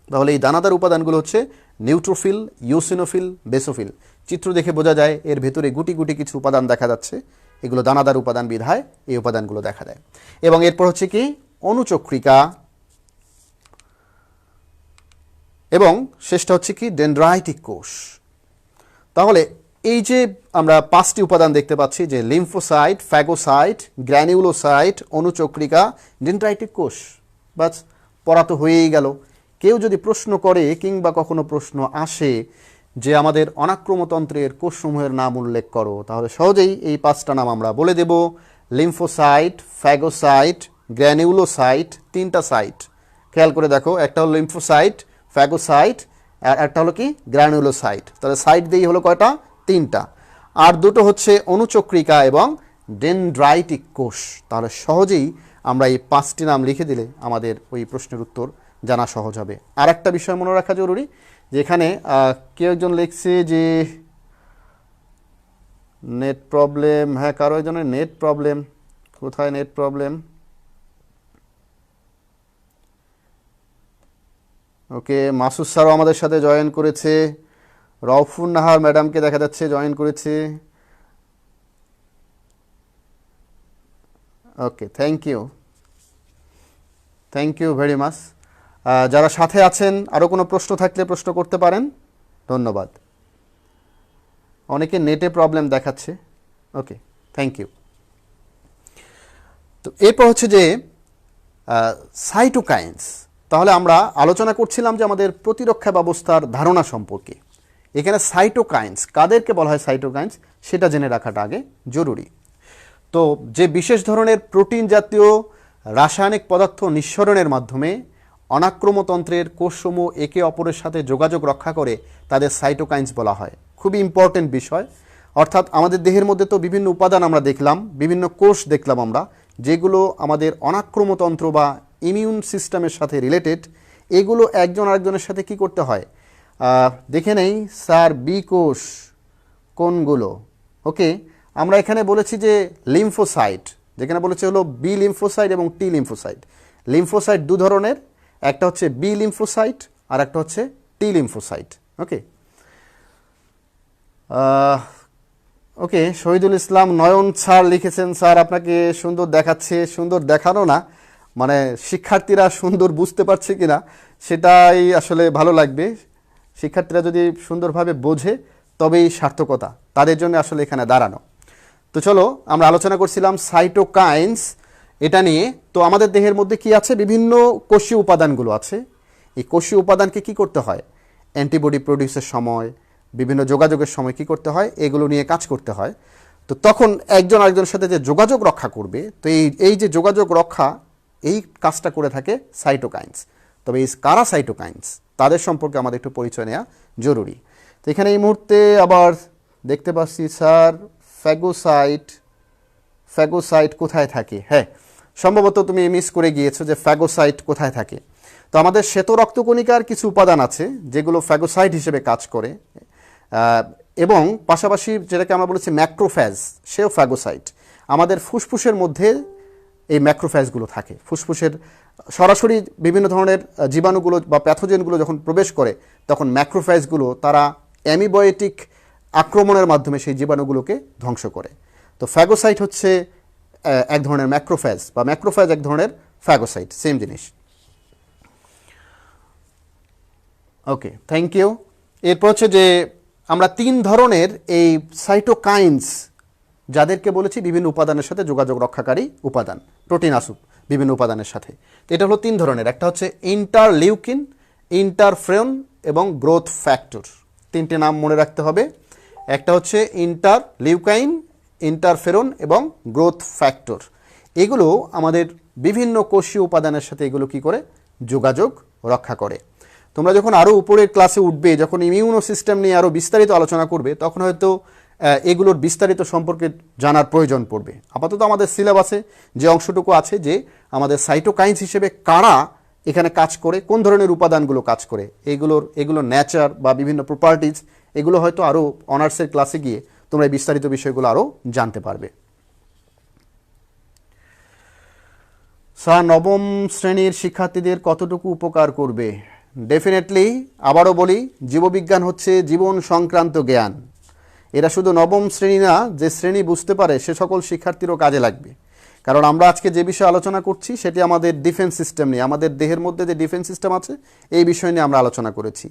তাহলে এই দানাদার উপাদানগুলো হচ্ছে নিউট্রোফিল, ইওসিনোফিল, বেসোফিল। চিত্র দেখে বোঝা যায় এর ভেতরে গুটি গুটি কিছু উপাদান দেখা যাচ্ছে, এগুলো দানাদার উপাদান বিধায় এই উপাদানগুলো দেখা দেয়। এবং এরপর হচ্ছে কি অনুচক্রিকা, এবং শেষটা হচ্ছে কি ডেনড্রাইটিক কোষ। তাহলে এই যে আমরা 5টি উপাদান দেখতে পাচ্ছি, যে লিম্ফোসাইট, ফ্যাগোসাইট, গ্র্যানিউলোসাইট, অনুচক্রিকা, ডেনড্রাইটিক কোষ, বাস পড়া তো হয়েই গেল। কেউ যদি প্রশ্ন করে কিংবা কখনো প্রশ্ন আসে যে আমাদের অনাক্রমতন্ত্রের কোষসমূহের নাম উল্লেখ করো, তাহলে সহজেই এই 5টা নাম আমরা বলে দেব। লিম্ফোসাইট, ফ্যাগোসাইট, গ্র্যানিউলোসাইট, 3টা সাইট, খেয়াল করে দেখো, একটা হলো লিম্ফোসাইট, ফ্যাগোসাইট, আর একটা হলো কি গ্র্যানুলোসাইট। তাহলে সাইট দিয়েই হলো কয়টা? 3টা। আর দুটো হচ্ছে অনুচক্রিকা এবং ডেনড্রাইটিক কোষ। তাহলে সহজেই আমরা এই 5টি নাম লিখে দিলে আমাদের ওই প্রশ্নের উত্তর জানা সহজ হবে। আর একটা বিষয় মনে রাখা জরুরি, যে এখানে কেউ একজন লিখছে যে নেট প্রবলেম, হ্যাঁ কারো একজনের নেট প্রবলেম, কোথায় নেট প্রবলেম? ওকে, মাসুদ স্যারও আমাদের সাথে জয়েন করেছে, রওফুন নাহার ম্যাডামকে দেখা যাচ্ছে জয়েন করেছে। ওকে, থ্যাংক ইউ ভেরি মাচ। যারা সাথে আছেন আরও কোনো প্রশ্ন থাকলে প্রশ্ন করতে পারেন। ধন্যবাদ। অনেকে নেটে প্রবলেম দেখাচ্ছে। ওকে, থ্যাংক ইউ। তো এরপর হচ্ছে যে সাইটোকাইন্স। তাহলে আমরা আলোচনা করছিলাম যে আমাদের প্রতিরক্ষা ব্যবস্থার ধারণা সম্পর্কে। এখানে সাইটোকাইন্স কাদেরকে বলা হয়, সাইটোকাইন্স সেটা জেনে রাখাটা আগে জরুরি। তো যে বিশেষ ধরনের প্রোটিন জাতীয় রাসায়নিক পদার্থ নিঃসরণের মাধ্যমে অনাক্রমতন্ত্রের কোষসমূহ একে অপরের সাথে যোগাযোগ রক্ষা করে তাদের সাইটোকাইন্স বলা হয়। খুবই ইম্পর্টেন্ট বিষয়। অর্থাৎ আমাদের দেহের মধ্যে তো বিভিন্ন উপাদান আমরা দেখলাম, বিভিন্ন কোষ দেখলাম আমরা, যেগুলো আমাদের অনাক্রমতন্ত্র বা ইমিউন সিস্টেমের সাথে রিলেটেড। এগুলো একজন আরেকজনের সাথে কি করতে হয় দেখে নেই। স্যার বি কোষ কোনগুলো? ওকে, আমরা এখানে বলেছি যে লিম্ফোসাইট, যেখানে বলেছে হলো বি লিম্ফোসাইট এবং টি লিম্ফোসাইট। লিম্ফোসাইট দু ধরনের, একটা হচ্ছে বি লিম্ফোসাইট আর একটা হচ্ছে টি লিম্ফোসাইট। ওকে ওকে, শহীদুল ইসলাম নয়ন স্যার লিখেছেন, স্যার আপনাকে সুন্দর দেখাচ্ছে। সুন্দর দেখানো না, মানে শিক্ষার্থীরা সুন্দর বুঝতে পারছে কিনা সেটাই আসলে ভালো লাগবে। শিক্ষার্থীরা যদি সুন্দরভাবে বোঝে তবেই সার্থকতা, তাদের জন্য আসলে এখানে দাঁড়ানো। তো চলো, আমরা আলোচনা করছিলাম সাইটোকাইন্স এটা নিয়ে। তো আমাদের দেহের মধ্যে কি আছে? বিভিন্ন কোষীয় উপাদানগুলো আছে। এই কোষীয় উপাদানকে কি করতে হয়? অ্যান্টিবডি প্রডিউসের সময়, বিভিন্ন যোগাযোগের সময় কি করতে হয়? এগুলো নিয়ে কাজ করতে হয়। তো তখন একজন আরেকজনের সাথে যে যোগাযোগ রক্ষা করবে, তো এই যে যোগাযোগ রক্ষা, এই কাজটা করে থাকে সাইটোকাইন্স। তবে এই কারা সাইটোকাইন্স, তাদের সম্পর্কে আমাদের একটু পরিচয় নেওয়া জরুরি। তো এখানে এই মুহূর্তে আবার দেখতে পাচ্ছি স্যার ফ্যাগোসাইট কোথায় থাকে? হ্যাঁ, সম্ভবত তুমি মিস করে গিয়েছো যে ফ্যাগোসাইট কোথায় থাকে। তো আমাদের শ্বেত রক্তকণিকার কিছু উপাদান আছে যেগুলো ফ্যাগোসাইট হিসেবে কাজ করে, এবং পাশাপাশি যেটাকে আমরা বলেছি ম্যাক্রোফ্যাজ, সেও ফ্যাগোসাইট। আমাদের ফুসফুসের মধ্যে এই ম্যাক্রোফ্যাজগুলো থাকে। ফুসফুসের সরাসরি বিভিন্ন ধরনের জীবাণুগুলো বা প্যাথোজেনগুলো যখন প্রবেশ করে, তখন ম্যাক্রোফ্যাজগুলো তারা অ্যামিবয়েটিক আক্রমণের মাধ্যমে সেই জীবাণুগুলোকে ধ্বংস করে। তো ফ্যাগোসাইট হচ্ছে এক ধরনের ম্যাক্রোফ্যাজ, বা ম্যাক্রোফ্যাজ এক ধরনের ফ্যাগোসাইট, সেম জিনিস। ওকে, থ্যাংক ইউ। এরপর হচ্ছে যে আমরা 3 ধরনের এই সাইটোকাইন্স, যাদেরকে বলেছি বিভিন্ন উপাদানের সাথে যোগাযোগ রক্ষাকারী উপাদান, প্রোটিন আসুক বিভিন্ন উপাদানের সাথে। এটা হলো 3 ধরনের। একটা হচ্ছে ইন্টারলিউকিন, ইন্টারফেরন এবং গ্রোথ ফ্যাক্টর। 3টে নাম মনে রাখতে হবে। একটা হচ্ছে ইন্টারলিউকাইন, ইন্টারফেরন এবং গ্রোথ ফ্যাক্টর। এগুলো আমাদের বিভিন্ন কোষীয় উপাদানের সাথে এগুলো কি করে? যোগাযোগ রক্ষা করে। তোমরা যখন আরও উপরের ক্লাসে উঠবে, যখন ইমিউনো সিস্টেম নিয়ে আরও বিস্তারিত আলোচনা করবে, তখন হয়তো এগুলোর বিস্তারিত সম্পর্কে জানার প্রয়োজন পড়বে। আপাতত আমাদের সিলেবাসে যে অংশটুকু আছে যে আমাদের সাইটোকাইন্স হিসেবে কারা এখানে কাজ করে, কোন ধরনের উপাদানগুলো কাজ করে, এগুলোর নেচার বা বিভিন্ন প্রপার্টিজ, এগুলো হয়তো আরও অনার্সের ক্লাসে গিয়ে তোমরা এই বিস্তারিত বিষয়গুলো আরও জানতে পারবে। স্যার, 9ম শ্রেণীর শিক্ষার্থীদের কতটুকু উপকার করবে? ডেফিনেটলি, আবারও বলি, জীববিজ্ঞান হচ্ছে জীবন সংক্রান্ত জ্ঞান। এরা শুধু 9ম শ্রেণী না, যে শ্রেণী বুঝতে পারে সে সকল শিক্ষার্থীরও কাজে লাগবে। কারণ আমরা আজকে যে বিষয়ে আলোচনা করছি সেটি আমাদের ডিফেন্স সিস্টেম নিয়ে, আমাদের দেহের মধ্যে যে ডিফেন্স সিস্টেম আছে এই বিষয় নিয়ে আমরা আলোচনা করেছি।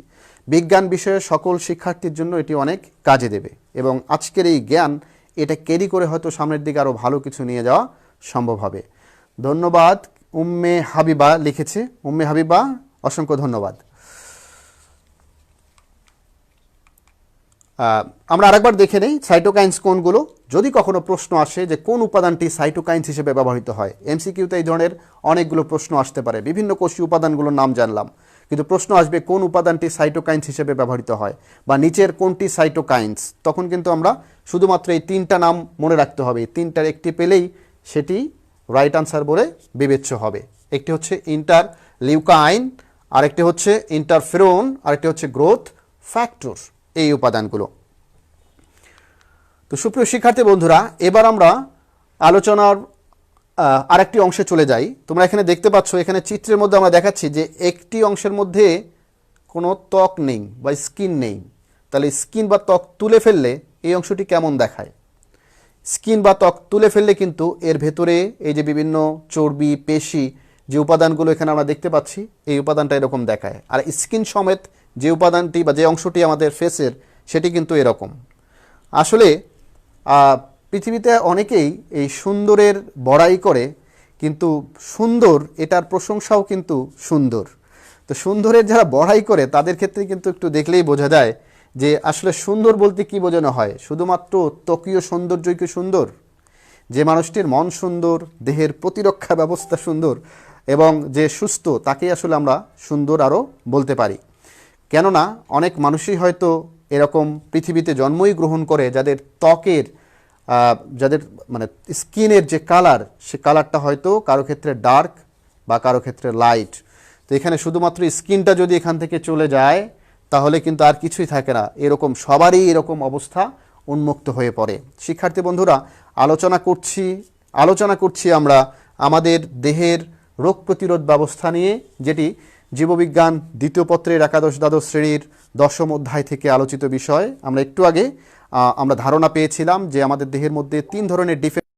বিজ্ঞান বিষয়ে সকল শিক্ষার্থীর জন্য এটি অনেক কাজে দেবে, এবং আজকের এই জ্ঞান এটা ক্যারি করে হয়তো সামনের দিকে আরও ভালো কিছু নিয়ে যাওয়া সম্ভব হবে। ধন্যবাদ। উম্মে হাবিবা লিখেছে। উম্মে হাবিবা, অসংখ্য ধন্যবাদ। আমরা আরেকবার দেখে নেই সাইটোকাইন্স কোনগুলো। যদি কখনো প্রশ্ন আসে যে কোন উপাদানটি সাইটোকাইন্স হিসেবে ব্যবহৃত হয়, এমসিকিউতে এই ধরনের অনেকগুলো প্রশ্ন আসতে পারে। বিভিন্ন কোষীয় উপাদানগুলোর নাম জানলাম, কিন্তু প্রশ্ন আসবে কোন উপাদানটি সাইটোকাইন্স হিসেবে ব্যবহৃত হয় বা নিচের কোনটি সাইটোকাইন্স, তখন কিন্তু আমরা শুধুমাত্র এই তিনটা নাম মনে রাখতে হবে। এই তিনটার একটি পেলেই সেটি রাইট আনসার বলে বিবেচ্য হবে। একটি হচ্ছে ইন্টারলিউকাইন, আরেকটি হচ্ছে ইন্টারফেরন, আরেকটি হচ্ছে গ্রোথ ফ্যাক্টর, এই উপাদানগুলো। তো সুপ্রিয় শিক্ষার্থী বন্ধুরা, এবার আমরা আলোচনার আরেকটি অংশে চলে যাই। তোমরা এখানে দেখতে পাচ্ছ, এখানে চিত্রের মধ্যে আমরা দেখাচ্ছি যে একটি অংশের মধ্যে কোনো ত্বক নেই বা স্কিন নেই। তাহলে স্কিন বা ত্বক তুলে ফেললে এই অংশটি কেমন দেখায়? স্কিন বা ত্বক তুলে ফেললে কিন্তু এর ভেতরে এই যে বিভিন্ন চর্বি, পেশি, যে উপাদানগুলো এখানে আমরা দেখতে পাচ্ছি, এই উপাদানটা এরকম দেখায়। আর স্কিন সমেত যে উপাদানটি বা যে অংশটি আমাদের ফেসের, সেটি কিন্তু এরকম। আসলে পৃথিবীতে অনেকেই এই সুন্দরের বড়াই করে, কিন্তু সুন্দর এটার প্রশংসাও কিন্তু সুন্দর। তো সুন্দরের যারা বড়াই করে তাদের ক্ষেত্রে কিন্তু একটু দেখলেই বোঝা যায় যে আসলে সুন্দর বলতে কি বোঝানো হয়। শুধুমাত্র ত্বকীয় সৌন্দর্যই কি সুন্দর? যে মানুষটির মন সুন্দর, দেহের প্রতিরক্ষা ব্যবস্থা সুন্দর এবং যে সুস্থ, তাকেই আসলে আমরা সুন্দর আরও বলতে পারি। কেননা অনেক মানুষই হয়তো এরকম পৃথিবীতে জন্মই গ্রহণ করে যাদের ত্বকের যাদের মানে স্কিনের যে কালার, সে কালারটা হয়তো কারো ক্ষেত্রে ডার্ক বা কারো ক্ষেত্রে লাইট। তো এখানে শুধুমাত্র স্কিনটা যদি এখান থেকে চলে যায় তাহলে কিন্তু আর কিছুই থাকে না। এরকম সবারই এরকম অবস্থা উন্মুক্ত হয়ে পড়ে। শিক্ষার্থী বন্ধুরা, আলোচনা করছি আমরা আমাদের দেহের রোগ প্রতিরোধ ব্যবস্থা নিয়ে, যেটি জীববিজ্ঞান দ্বিতীয় পত্রের একাদশ দ্বাদশ শ্রেণীর 10ম অধ্যায় থেকে আলোচিত বিষয়। আমরা একটু আগে আমরা ধারণা পেয়েছিলাম যে আমাদের দেহের মধ্যে 3 ধরনের ডিফেন্স।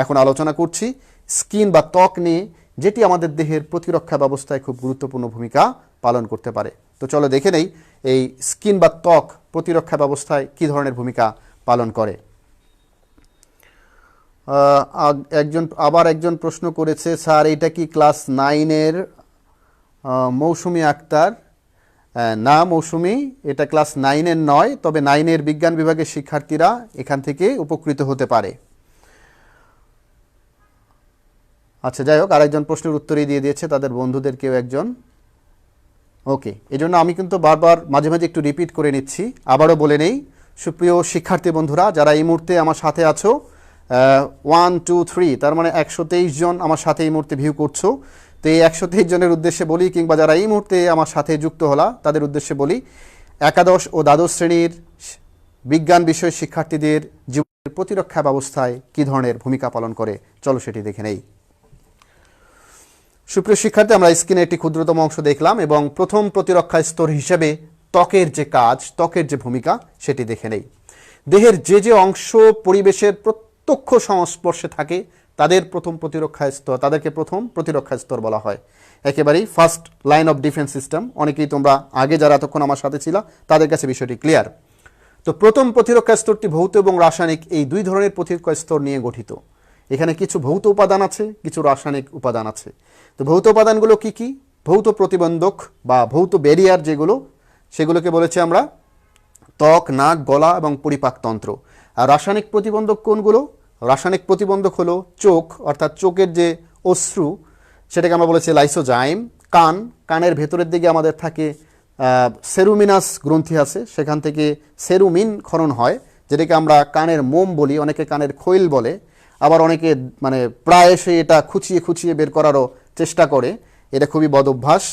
এখন আলোচনা করছি স্কিন বা ত্বক নিয়ে, যেটি আমাদের দেহের প্রতিরক্ষা ব্যবস্থায় খুব গুরুত্বপূর্ণ ভূমিকা পালন করতে পারে। তো চলো দেখে নেই এই স্কিন বা ত্বক প্রতিরক্ষা ব্যবস্থায় কী ধরনের ভূমিকা পালন করে। একজন প্রশ্ন করেছে, স্যার এটা কি ক্লাস 9-এর মৌসুমি আক্তার? না মৌসুমি, এটা ক্লাস 9-এর নয়, তবে 9-এর বিজ্ঞান বিভাগের শিক্ষার্থীরা এখান থেকে উপকৃত হতে পারে। আচ্ছা, যাই হোক, আরেকজন প্রশ্নের উত্তরই দিয়ে দিয়েছে তাদের বন্ধুদের কেউ একজন। ওকে, এই জন্য আমি কিন্তু বারবার মাঝে মাঝে একটু রিপিট করে নিচ্ছি। আবারও বলে নেই, সুপ্রিয় শিক্ষার্থী বন্ধুরা যারা এই মুহূর্তে আমার সাথে আছো, 1 2 3, তার মানে 123 জন আমার সাথে এই মুহূর্তে ভিউ করছো। তো এই 123 জনের উদ্দেশ্যে বলি, কিংবা যারা এই মুহূর্তে আমার সাথে যুক্ত হলা তাদের উদ্দেশ্যে বলি, একাদশ ও দ্বাদশ শ্রেণীর বিজ্ঞান বিষয়ের শিক্ষার্থীদের জীবনের প্রতিরক্ষা ব্যবস্থায় কী ধরনের ভূমিকা পালন করে, চলো সেটি দেখে নেই। সুপ্রিয় শিক্ষার্থী, আমরা স্কিনের একটি ক্ষুদ্রতম অংশ দেখলাম এবং প্রথম প্রতিরক্ষা স্তর হিসেবে ত্বকের যে কাজ, ত্বকের যে ভূমিকা, সেটি দেখে নেই। দেহের যে যে অংশ পরিবেশের প্রত্যক্ষ সংস্পর্শে থাকে তাদেরকে প্রথম প্রতিরক্ষা স্তর বলা হয়। একেবারেই first line of defence system. অনেকেই তোমরা আগে যারা এতক্ষণ আমার সাথে ছিল তাদের কাছে বিষয়টি ক্লিয়ার। তো প্রথম প্রতিরক্ষা স্তরটি ভৌত এবং রাসায়নিক, এই 2 ধরনের প্রতিরক্ষা স্তর নিয়ে গঠিত। এখানে কিছু ভৌত উপাদান আছে, কিছু রাসায়নিক উপাদান আছে। তো ভৌত উপাদানগুলো কি কি? ভৌত প্রতিবন্ধক বা ভৌত ব্যারিয়ার যেগুলো, সেগুলোকে বলেছি আমরা ত্বক, নাক, গলা এবং পরিপাকতন্ত্র। আর রাসায়নিক প্রতিবন্ধক কোনগুলো? রাসায়নিক প্রতিবন্ধক হলো চোখ, অর্থাৎ চোখের যে অশ্রু, সেটাকে আমরা বলেছি লাইসোজাইম। কানের ভেতরের দিকে আমাদের থাকে সেরুমিনাস গ্রন্থি আছে, সেখান থেকে সেরুমিন ক্ষরণ হয়, যেটাকে আমরা কানের মোম বলি, অনেকে কানের খৈল বলে, আবার অনেকে মানে প্রায়শই এটা খুঁচিয়ে খুঁচিয়ে বের করারও চেষ্টা করে। এটা খুবই বদ অভ্যাস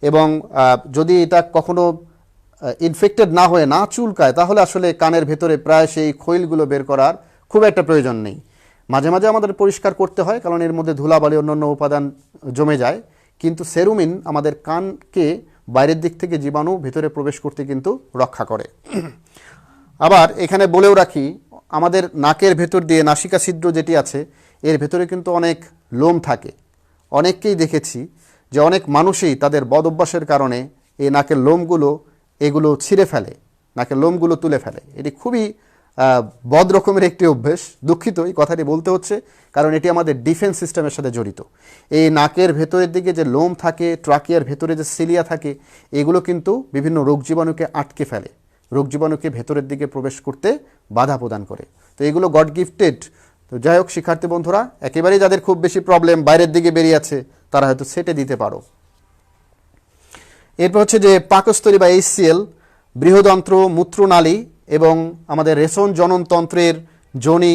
এবং যদি এটা কখনো ইনফেক্টেড না হয়ে না চুলকায়, তাহলে আসলে কানের ভেতরে প্রায় সেই খৈলগুলো বের করার খুব একটা প্রয়োজন নেই। মাঝে মাঝে আমাদের পরিষ্কার করতে হয়, কারণ এর মধ্যে ধুলাবালি অন্যান্য উপাদান জমে যায়। কিন্তু সেরুমিন আমাদের কানকে বাইরের দিক থেকে জীবাণু ভেতরে প্রবেশ করতে কিন্তু রক্ষা করে। আবার এখানে বলেও রাখি, আমাদের নাকের ভেতর দিয়ে নাসিকা ছিদ্র যেটি আছে, এর ভেতরে কিন্তু অনেক লোম থাকে। অনেককেই দেখেছি যে অনেক মানুষই তাদের বদ অভ্যাসের কারণে এই নাকের লোমগুলো এগুলো ছিঁড়ে ফেলে, নাকের লোমগুলো তুলে ফেলে। এটি খুবই বদ রকমের একটি অভ্যেস। দুঃখিত এই কথাটি বলতে হচ্ছে, কারণ এটি আমাদের ডিফেন্স সিস্টেমের সাথে জড়িত। এই নাকের ভেতরের দিকে যে লোম থাকে, ট্রাকিয়ার ভেতরে যে সিলিয়া থাকে, এগুলো কিন্তু বিভিন্ন রোগ জীবাণুকে আটকে ফেলে। রোগ জীবাণুকে ভেতরের দিকে প্রবেশ করতে বাধা প্রদান করে। তো এগুলো গড গিফটেড। তো যাই হোক শিক্ষার্থী বন্ধুরা, একেবারেই যাদের খুব বেশি প্রবলেম বাইরের দিকে বেরিয়ে আছে তারা হয়তো সেটে দিতে পারো। এরপর হচ্ছে যে পাকস্থলী বা HCl, বৃহদন্ত্র, মূত্রনালী এবং আমাদের রেচন জননতন্ত্রের যোনি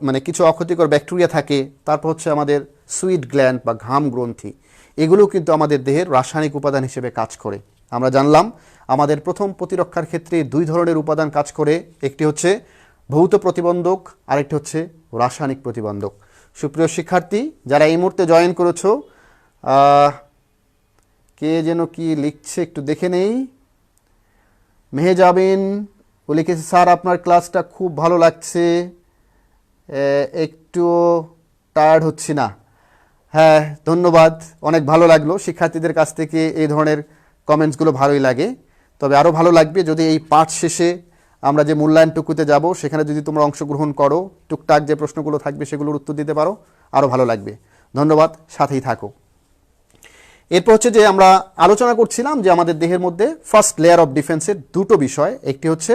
মানে কিছু অক্ষতিকর ব্যাকটেরিয়া থাকে। তারপর হচ্ছে আমাদের সুইট গ্ল্যান্ড বা ঘাম গ্রন্থি, এগুলো কিন্তু আমাদের দেহের রাসায়নিক উপাদান হিসেবে কাজ করে। আমরা জানলাম আমাদের প্রথম প্রতিরক্ষার ক্ষেত্রে দুই ধরনের উপাদান কাজ করে, একটি হচ্ছে ভৌত প্রতিবন্ধক, আরেকটি হচ্ছে রাসায়নিক প্রতিবন্ধক। সুপ্রিয় শিক্ষার্থী যারা এই মুহূর্তে জয়েন করেছো, কে যেন কি লিখছে একটু দেখে নেই। মেহেজাবিন ও লিখেছে স্যার আপনার ক্লাসটা খুব ভালো লাগছে, একটু টায়ার্ড হচ্ছি না। হ্যাঁ ধন্যবাদ, অনেক ভালো লাগলো। শিক্ষার্থীদের কাছ থেকে এই ধরনের কমেন্টসগুলো ভালোই লাগে, তবে আরও ভালো লাগবে যদি এই পাঠ শেষে আমরা যে মূল্যায়নটুকুতে যাব সেখানে যদি তোমরা অংশগ্রহণ করো, টুকটাক যে প্রশ্নগুলো থাকবে সেগুলোর উত্তর দিতে পারো, আরও ভালো লাগবে। ধন্যবাদ, সাথেই থাকো। এরপর হচ্ছে যে আমরা আলোচনা করছিলাম যে আমাদের দেহের মধ্যে ফার্স্ট লেয়ার অফ ডিফেন্সের দুটো বিষয়, একটি হচ্ছে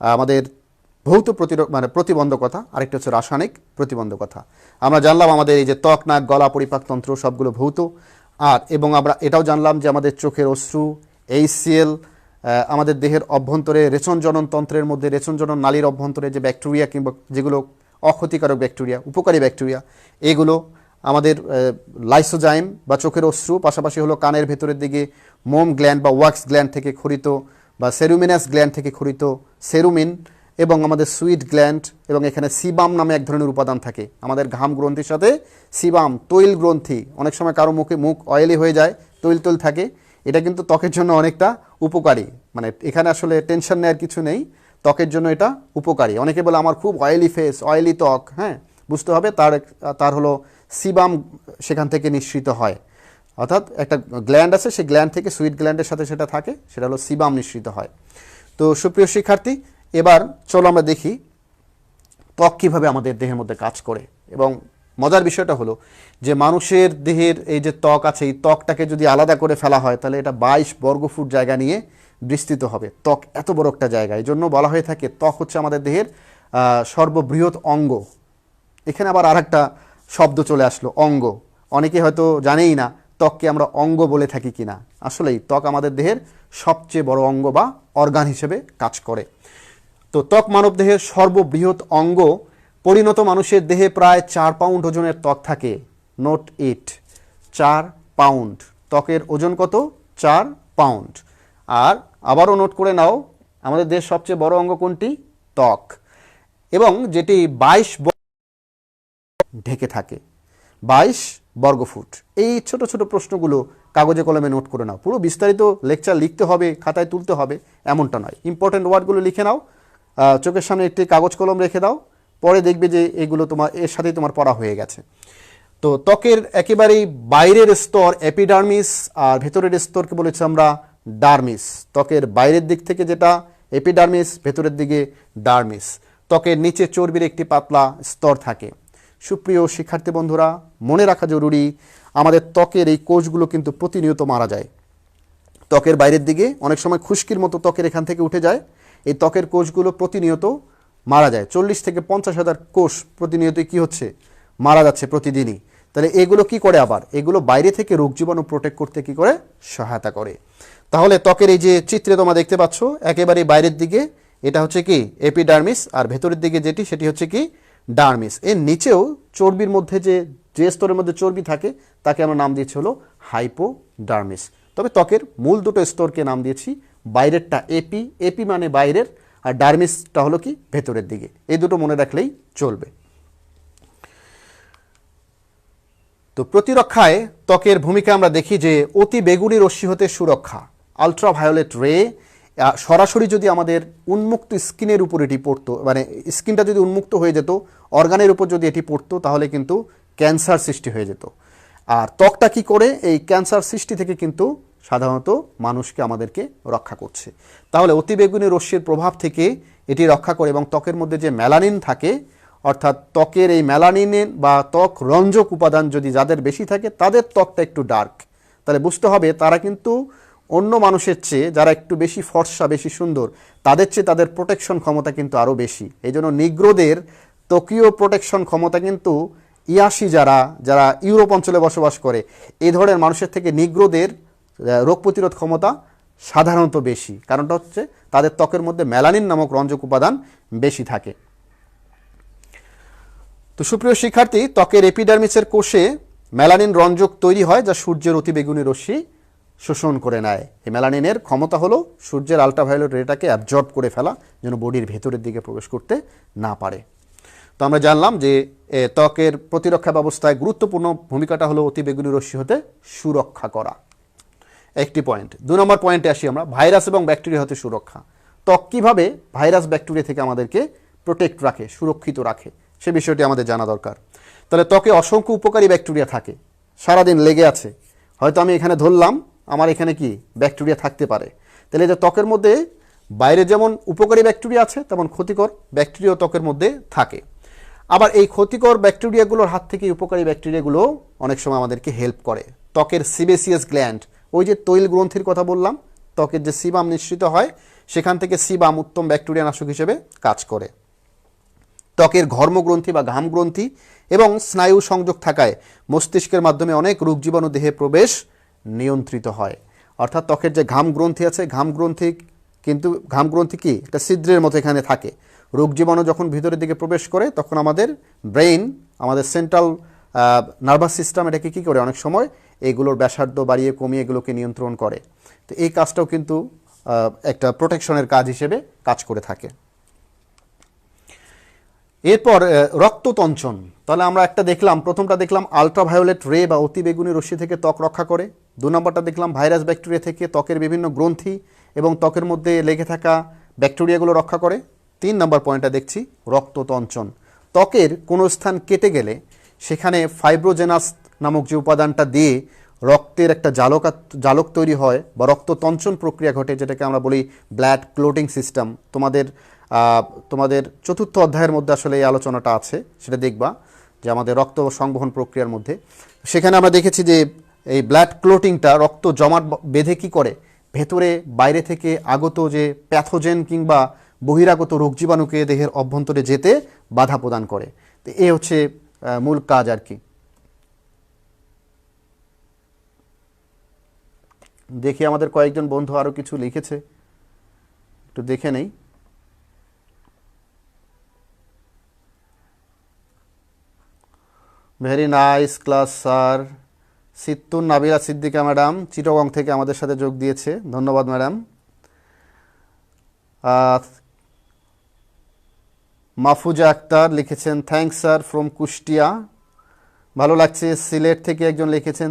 আমাদের ভৌত প্রতিবন্ধকতা, আরেকটি হচ্ছে রাসায়নিক প্রতিবন্ধকতা। আমরা জানলাম আমাদের এই যে ত্বক, নাক, গলা, পরিপাকতন্ত্র সবগুলো ভৌত, এবং আমরা এটাও জানলাম যে আমাদের চোখের অশ্রু, HCl, আমাদের দেহের অভ্যন্তরে রেচন জননতন্ত্রের মধ্যে রেচন জনন নালীর অভ্যন্তরে যে ব্যাকটেরিয়া কিংবা যেগুলো অক্ষতিকারক ব্যাকটেরিয়া, উপকারী ব্যাকটেরিয়া, এগুলো আমাদের লাইসোজাইম বা চোখের অশ্রু, পাশাপাশি হলো কানের ভেতরের দিকে মোম গ্ল্যান্ড বা ওয়াক্স গ্ল্যান্ড থেকে খরিত বা সেরুমিনাস গ্ল্যান্ড থেকে খরিত সেরুমিন, এবং আমাদের সুইট গ্ল্যান্ড, এবং এখানে সিবাম নামে এক ধরনের উপাদান থাকে। আমাদের ঘাম গ্রন্থির সাথে সিবাম, তৈল গ্রন্থি, অনেক সময় কারো মুখ অয়েলি হয়ে যায়, তৈল থাকে, এটা কিন্তু ত্বকের জন্য অনেকটা উপকারী। মানে এখানে আসলে টেনশন নেওয়ার কিছু নেই, ত্বকের জন্য এটা উপকারী। অনেকে বলে আমার খুব অয়েলি ফেস, অয়েলি ত্বক, হ্যাঁ বুঝতে হবে তার হলো সিবাম সেখান থেকে নিঃসৃত হয়, অর্থাৎ একটা গ্ল্যান্ড আছে, সেই গ্ল্যান্ড থেকে সুইট গ্ল্যান্ডের সাথে সেটা থাকে, সেটা হলো সিবাম নিঃসৃত হয়। তো সুপ্রিয় শিক্ষার্থী, এবার চলো আমরা দেখি ত্বক কীভাবে আমাদের দেহের মধ্যে কাজ করে। এবং মজার বিষয়টা হলো যে মানুষের দেহের এই যে ত্বক আছে, এই ত্বকটাকে যদি আলাদা করে ফেলা হয় তাহলে এটা 22 বর্গফুট জায়গা নিয়ে বিস্তৃত হবে। ত্বক এত বড় একটা জায়গা, এই জন্য বলা হয়ে থাকে ত্বক হচ্ছে আমাদের দেহের সর্ববৃহৎ অঙ্গ। এখানে আবার আরেকটা শব্দ চলে আসলো, অঙ্গ। অনেকে হয়তো জানেই না ত্বককে আমরা অঙ্গ বলে থাকি কিনা। আসলেই ত্বক আমাদের দেহের সবচেয়ে বড় অঙ্গ বা অর্গান হিসেবে কাজ করে। তো ত্বক মানব দেহের সর্ববৃহৎ অঙ্গ। পরিণত মানুষের দেহে প্রায় 4 পাউন্ড ওজনের ত্বক থাকে। নোট ইট, 4 পাউন্ড। ত্বকের ওজন কত? 4 পাউন্ড। আর আবারও নোট করে নাও, আমাদের দেহের সবচেয়ে বড় অঙ্গ কোনটি? ত্বক, এবং যেটি 22 ঢেকে থাকে, 22 বর্গফুট। এই ছোট ছোট প্রশ্নগুলো কাগজে কলমে নোট করে নাও। পুরো বিস্তারিত লেকচার লিখতে হবে, খাতায় তুলতে হবে এমনটা নয়। ইম্পর্টেন্ট ওয়ার্ডগুলো লিখে নাও, চোখের সামনে একটি কাগজ কলম রেখে দাও, পরে দেখবে যে এগুলো তোমার এর সাথেই তোমার পড়া হয়ে গেছে। তো ত্বকের একেবারেই বাইরের স্তর এপিডার্মিস, আর ভেতরের স্তরকে বলেছি আমরা ডার্মিস। ত্বকের বাইরের দিক থেকে যেটা এপিডার্মিস, ভেতরের দিকে ডার্মিস। ত্বকের নিচে চর্বির একটি পাতলা স্তর থাকে। সুপ্রিয় শিক্ষার্থী বন্ধুরা, মনে রাখা জরুরি আমাদের ত্বকের এই কোষগুলো কিন্তু প্রতিনিয়ত মারা যায়। ত্বকের বাইরের দিকে অনেক সময় খুশকির মতো ত্বকের এখান থেকে উঠে যায়, এই ত্বকের কোষগুলো প্রতিনিয়ত মারা যায়। 40 থেকে 50,000 কোষ প্রতিনিয়তই কি হচ্ছে? মারা যাচ্ছে প্রতিদিনই। তাহলে এগুলো কি করে? আবার এগুলো বাইরে থেকে রোগ জীবাণু প্রোটেক্ট করতে কি করে? সহায়তা করে। তাহলে ত্বকের এই যে চিত্রে তোমরা দেখতে পাচ্ছ, একেবারে বাইরের দিকে এটা হচ্ছে কি এপিডার্মিস, আর ভেতরের দিকে যেটি সেটি হচ্ছে কি ডার্মিস। এর নিচেও চর্বির মধ্যে যে স্তরের মধ্যে চর্বি থাকে তাকে আমরা নাম দিয়েছি হলো হাইপোডার্মিস। তবে ত্বকের মূল দুটো স্তরকে নাম দিয়েছি, বাইরেরটা এপি মানে বাইরের, আর ডার্মিসটা হলো কি ভেতরের দিকে। এই দুটো মনে রাখলেই চলবে। তো প্রতিরক্ষায় ত্বকের ভূমিকা আমরা দেখি যে অতি বেগুনি রশ্মি হতে সুরক্ষা, আলট্রাভায়োলেট রে। সরাসরি যদি আমাদের উন্মুক্ত স্কিনের উপর এটি পড়তো, মানে স্কিনটা যদি উন্মুক্ত হয়ে যেত, অর্গানের উপর যদি এটি পড়তো, তাহলে কিন্তু ক্যান্সার সৃষ্টি হয়ে যেত। আর ত্বকটা কি করে? এই ক্যান্সার সৃষ্টি থেকে কিন্তু সাধারণত মানুষকে আমাদেরকে রক্ষা করছে। তাহলে অতিবেগুনি রশ্মির প্রভাব থেকে এটি রক্ষা করে। এবং ত্বকের মধ্যে যে মেলানিন থাকে, অর্থাৎ ত্বকের এই মেলানিনের বা ত্বক রঞ্জক উপাদান যদি যাদের বেশি থাকে, তাদের ত্বকটা একটু ডার্ক। তাহলে বুঝতে হবে তারা কিন্তু অন্য মানুষের চেয়ে যারা একটু বেশি ফর্সা, বেশি সুন্দর, তাদের চেয়ে তাদের প্রোটেকশন ক্ষমতা কিন্তু আরও বেশি। এই জন্য নিগ্রোদের ত্বকীয় প্রোটেকশন ক্ষমতা কিন্তু ইয়াসি যারা যারা ইউরোপ অঞ্চলে বসবাস করে এই ধরনের মানুষের থেকে নিগ্রোদের রোগ প্রতিরোধ ক্ষমতা সাধারণত বেশি। কারণটা হচ্ছে তাদের ত্বকের মধ্যে মেলানিন নামক রঞ্জক উপাদান বেশি থাকে। তো সুপ্রিয় শিক্ষার্থী, ত্বকের এপিডার্মিসের কোষে মেলানিন রঞ্জক তৈরি হয় যা সূর্যের অতিবেগুনি রশ্মি শোষণ করে নেয়। এই মেলানিনের ক্ষমতা হলো সূর্যের আলট্রাভায়োলেট রেটাকে অ্যাবজর্ব করে ফেলা, যেন বডির ভেতরের দিকে প্রবেশ করতে না পারে। তো আমরা জানলাম যে ত্বকের প্রতিরক্ষা ব্যবস্থায় গুরুত্বপূর্ণ ভূমিকাটা হলো অতিবেগুনি রশ্মি হতে সুরক্ষা করা, একটি পয়েন্ট। 2 নম্বর পয়েন্টে আসি আমরা, ভাইরাস এবং ব্যাকটেরিয়া হতে সুরক্ষা। ত্বক কীভাবে ভাইরাস ব্যাকটেরিয়া থেকে আমাদেরকে প্রোটেক্ট রাখে, সুরক্ষিত রাখে, সে বিষয়টি আমাদের জানা দরকার। তাহলে ত্বকে অসংখ্য উপকারী ব্যাকটেরিয়া থাকে, সারাদিন লেগে আছে। হয়তো আমি এখানে ধরলাম আমার এখানে কি ব্যাকটেরিয়া থাকতে পারে। তাহলে যে ত্বকের মধ্যে বাইরে যেমন উপকারী ব্যাকটেরিয়া আছে, তেমন ক্ষতিকর ব্যাকটেরিয়া ত্বকের মধ্যে থাকে। আবার এই ক্ষতিকর ব্যাকটেরিয়াগুলোর হাত থেকে উপকারী ব্যাকটেরিয়াগুলো অনেক সময় আমাদেরকে হেল্প করে। ত্বকের সিবেসিয়াস গ্ল্যান্ড, ওই যে তৈল গ্রন্থির কথা বললাম, ত্বকের যে সিবাম নিঃসৃত হয় সেখান থেকে সিবাম উত্তম ব্যাকটেরিয়া নাশক হিসেবে কাজ করে। ত্বকের ঘর্মগ্রন্থি বা ঘাম গ্রন্থি এবং স্নায়ু সংযোগ থাকায় মস্তিষ্কের মাধ্যমে অনেক রোগ জীবাণু দেহে প্রবেশ নিয়ন্ত্রিত হয়। অর্থাৎ ত্বকের যে ঘাম গ্রন্থি আছে, ঘাম গ্রন্থি কি একটা ছিদ্রের মতো এখানে থাকে। রোগ জীবাণু যখন ভিতরের দিকে প্রবেশ করে তখন আমাদের ব্রেইন, আমাদের সেন্ট্রাল নার্ভাস সিস্টেম এটাকে কী করে অনেক সময় এগুলোর ব্যাসার্ধ বাড়িয়ে কমিয়ে এগুলোকে নিয়ন্ত্রণ করে। তো এই কাজটাও কিন্তু একটা প্রোটেকশনের কাজ হিসেবে কাজ করে থাকে। এরপর রক্ততঞ্চন। তাহলে আমরা একটা দেখলাম, প্রথমটা দেখলাম আলট্রাভায়োলেট রে বা অতিবেগুনি রশ্মি থেকে ত্বক রক্ষা করে। 2 নম্বরটা দেখলাম ভাইরাস ব্যাকটেরিয়া থেকে ত্বকের বিভিন্ন গ্রন্থি এবং ত্বকের মধ্যে লেগে থাকা ব্যাকটেরিয়াগুলো রক্ষা করে। 3 নম্বর পয়েন্টটা দেখছি রক্ততঞ্চন। ত্বকের কোনো স্থান কেটে গেলে সেখানে ফাইব্রোজেনাস নামক যে উপাদানটা দিয়ে রক্তের একটা জালক তৈরি হয় বা রক্ততঞ্চন প্রক্রিয়া ঘটে, যেটাকে আমরা বলি ব্লাড ক্লোটিং সিস্টেম। তোমাদের 4র্থ অধ্যায়ের মধ্যে আসলে এই আলোচনাটা আছে, সেটা দেখবা যে আমাদের রক্ত সংবহন প্রক্রিয়ার মধ্যে। সেখানে আমরা দেখেছি যে এই ব্লাড ক্লোটিংটা রক্ত জমাট বেঁধে কী করে, ভেতরে বাইরে থেকে আগত যে প্যাথোজেন কিংবা বহিরাগত রোগ জীবাণুকে দেহের অভ্যন্তরে যেতে বাধা প্রদান করে। তো এই হচ্ছে মূল কাজ আর কি। দেখি আমাদের কয়েকজন বন্ধু আরও কিছু লিখেছে, একটু দেখে নেই। Very nice class sir. সিত্তুর নাবিলা সিদ্দিকা ম্যাডাম চিটাগং থেকে আমাদের সাথে যোগ দিয়েছে, ধন্যবাদ ম্যাডাম। মাহফুজা আক্তার লিখেছেন থ্যাংকস স্যার ফ্রম কুষ্টিয়া, ভালো লাগছে। সিলেট থেকে একজন লিখেছেন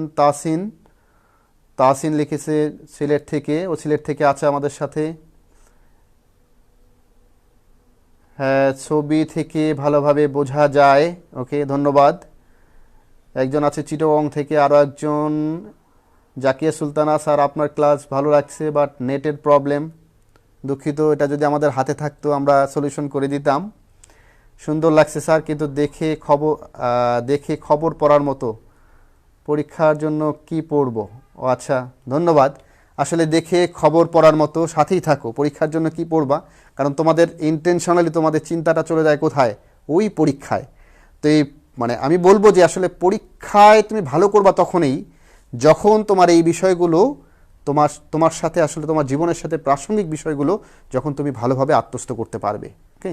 তাসিন লিখেছে সিলেট থেকে, ও সিলেট থেকে আছে আমাদের সাথে। হ্যাঁ, ছবি থেকে ভালোভাবে বোঝা যায়, ওকে ধন্যবাদ। একজন আছে চিটাগং থেকে, আরও একজন জাকিয়া সুলতানা স্যার আপনার ক্লাস ভালো লাগছে বাট নেটের প্রবলেম, দুঃখিত, এটা যদি আমাদের হাতে থাকতো আমরা সলিউশন করে দিতাম। সুন্দর লাগছে স্যার, কিন্তু দেখে খবর পড়ার মতো, পরীক্ষার জন্য কি পড়ব? ও আচ্ছা, ধন্যবাদ। আসলে দেখে খবর পড়ার মতো, সাথেই থাকো, পরীক্ষার জন্য কি পড়বা, কারণ তোমাদের ইন্টেনশনালি তোমাদের চিন্তাটা চলে যায় কোথায়, ওই পরীক্ষায়। তো এই আমি বলবো যে আসলে পরীক্ষায় তুমি ভালো করবা তখনই যখন তোমার এই বিষয়গুলো তোমার সাথে আসলে তোমার জীবনের সাথে প্রাসঙ্গিক বিষয়গুলো যখন তুমি ভালোভাবে আত্মস্থ করতে পারবে। ওকে,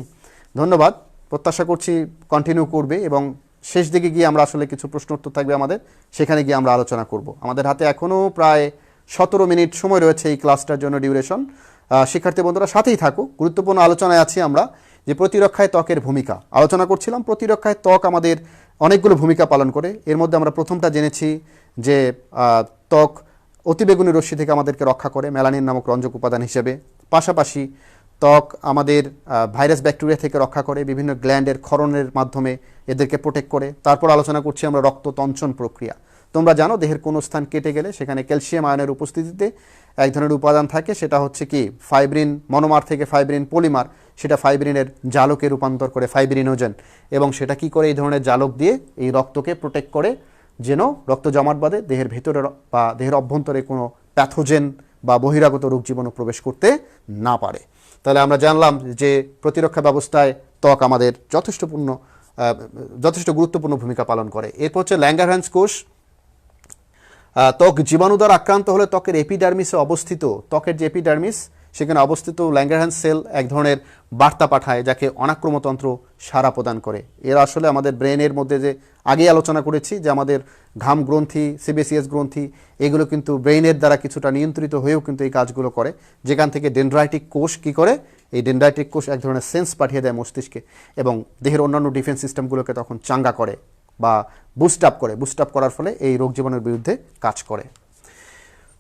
ধন্যবাদ। প্রত্যাশা করছি কন্টিনিউ করবে এবং শেষ দিকে গিয়ে আমরা আসলে কিছু প্রশ্ন উত্তর থাকবে আমাদের, সেখানে গিয়ে আমরা আলোচনা করব। আমাদের হাতে এখনও প্রায় 17 মিনিট সময় রয়েছে এই ক্লাসটার জন্য ডিউরেশন। শিক্ষার্থী বন্ধুরা সাথেই থাকো, গুরুত্বপূর্ণ আলোচনায় আছি আমরা। যে প্রতিরক্ষায় ত্বকের ভূমিকা আলোচনা করছিলাম। প্রতিরক্ষায় ত্বক আমাদের অনেকগুলো ভূমিকা পালন করে। এর মধ্যে আমরা প্রথমটা জেনেছি যে ত্বক অতিবেগুনি রশ্মি থেকে আমাদেরকে রক্ষা করে মেলানিন নামক রঞ্জক উপাদান হিসেবে। পাশাপাশি ত্বক আমাদের ভাইরাস ব্যাকটেরিয়া থেকে রক্ষা করে, বিভিন্ন গ্ল্যান্ডের ক্ষরণের মাধ্যমে এদেরকে প্রোটেক্ট করে। তারপর আলোচনা করছি আমরা রক্ততঞ্চন প্রক্রিয়া। তোমরা জানো দেহের কোনো স্থান কেটে গেলে সেখানে ক্যালসিয়াম আয়নের উপস্থিতিতে এক ধরনের উপাদান থাকে, সেটা হচ্ছে কি ফাইব্রিন মনোমার থেকে ফাইব্রিন পলিমার, সেটা ফাইব্রিনের জালকে রূপান্তর করে ফাইব্রিনোজেন, এবং সেটা কি করে এই ধরনের জালক দিয়ে এই রক্তকে প্রোটেক্ট করে যেন রক্ত জমাট বাঁধে দেহের ভেতরে বা দেহের অভ্যন্তরে কোনো প্যাথোজেন বা বহিরাগত রোগ জীবাণু প্রবেশ করতে না পারে। তাহলে আমরা জানলাম যে প্রতিরক্ষা ব্যবস্থায় ত্বক আমাদের যথেষ্ট গুরুত্বপূর্ণ ভূমিকা পালন করে। এরপর হচ্ছে ল্যাঙ্গারহ্যান্স কোষ। ত্বক জীবাণু দ্বারা আক্রান্ত হলে ত্বকের এপিডার্মিসে অবস্থিত, ত্বকের যে এপিডার্মিস সেখানে অবস্থিত ল্যাঙ্গারহ্যান্স সেল এক ধরনের বার্তা পাঠায় যাকে অনাক্রমতন্ত্র সাড়া প্রদান করে। এরা আসলে আমাদের ব্রেনের মধ্যে যে আগেই আলোচনা করেছি যে আমাদের ঘাম গ্রন্থি, সিবেসিয়াস গ্রন্থি, এগুলো কিন্তু ব্রেইনের দ্বারা কিছুটা নিয়ন্ত্রিত হয়েও কিন্তু এই কাজগুলো করে, যেখান থেকে ডেনড্রাইটিক কোষ কী করে, এই ডেনড্রাইটিক কোষ এক ধরনের সেন্স পাঠিয়ে দেয় মস্তিষ্কে এবং দেহের অন্যান্য ডিফেন্স সিস্টেমগুলোকে তখন চাঙ্গা করে বা বুস্ট আপ করার ফলে এই রোগ জীবাণুর বিরুদ্ধে কাজ করে।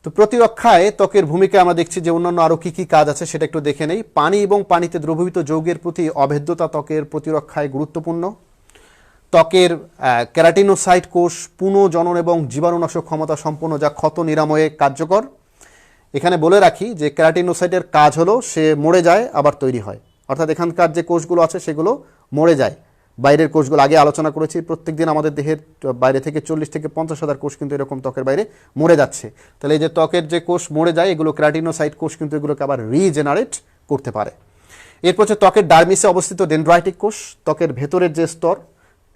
তো প্রতিরক্ষায় ত্বকের ভূমিকা আমরা দেখছি যে অন্যান্য আরও কী কী কাজ আছে সেটা একটু দেখে নেই। পানি এবং পানিতে দ্রবীভূত যৌগের প্রতি অভেদ্যতা ত্বকের প্রতিরক্ষায় গুরুত্বপূর্ণ। ত্বকের কেরাটিনোসাইট কোষ পুনঃজনন এবং জীবাণুনাশক ক্ষমতা সম্পন্ন, যা ক্ষত নিরাময়ে কার্যকর। এখানে বলে রাখি যে কেরাটিনোসাইটের কাজ হলো সে মরে যায় আবার তৈরি হয়, অর্থাৎ এখানকার যে কোষগুলো আছে সেগুলো মরে যায়। বাইরের কোষগুলো আগে আলোচনা করেছি, প্রত্যেক দিন আমাদের দেহের বাইরে থেকে 40 থেকে 50,000 কোষ কিন্তু এরকম ত্বকের বাইরে মরে যাচ্ছে। তাহলে এই যে ত্বকের যে কোষ মরে যায় এগুলো কেরাটিনোসাইট কোষ কিন্তু এগুলোকে আবার রিজেনারেট করতে পারে। এরপর হচ্ছে ত্বকের ডার্মিসে অবস্থিত ডেনড্রাইটিক কোষ, ত্বকের ভেতরের যে স্তর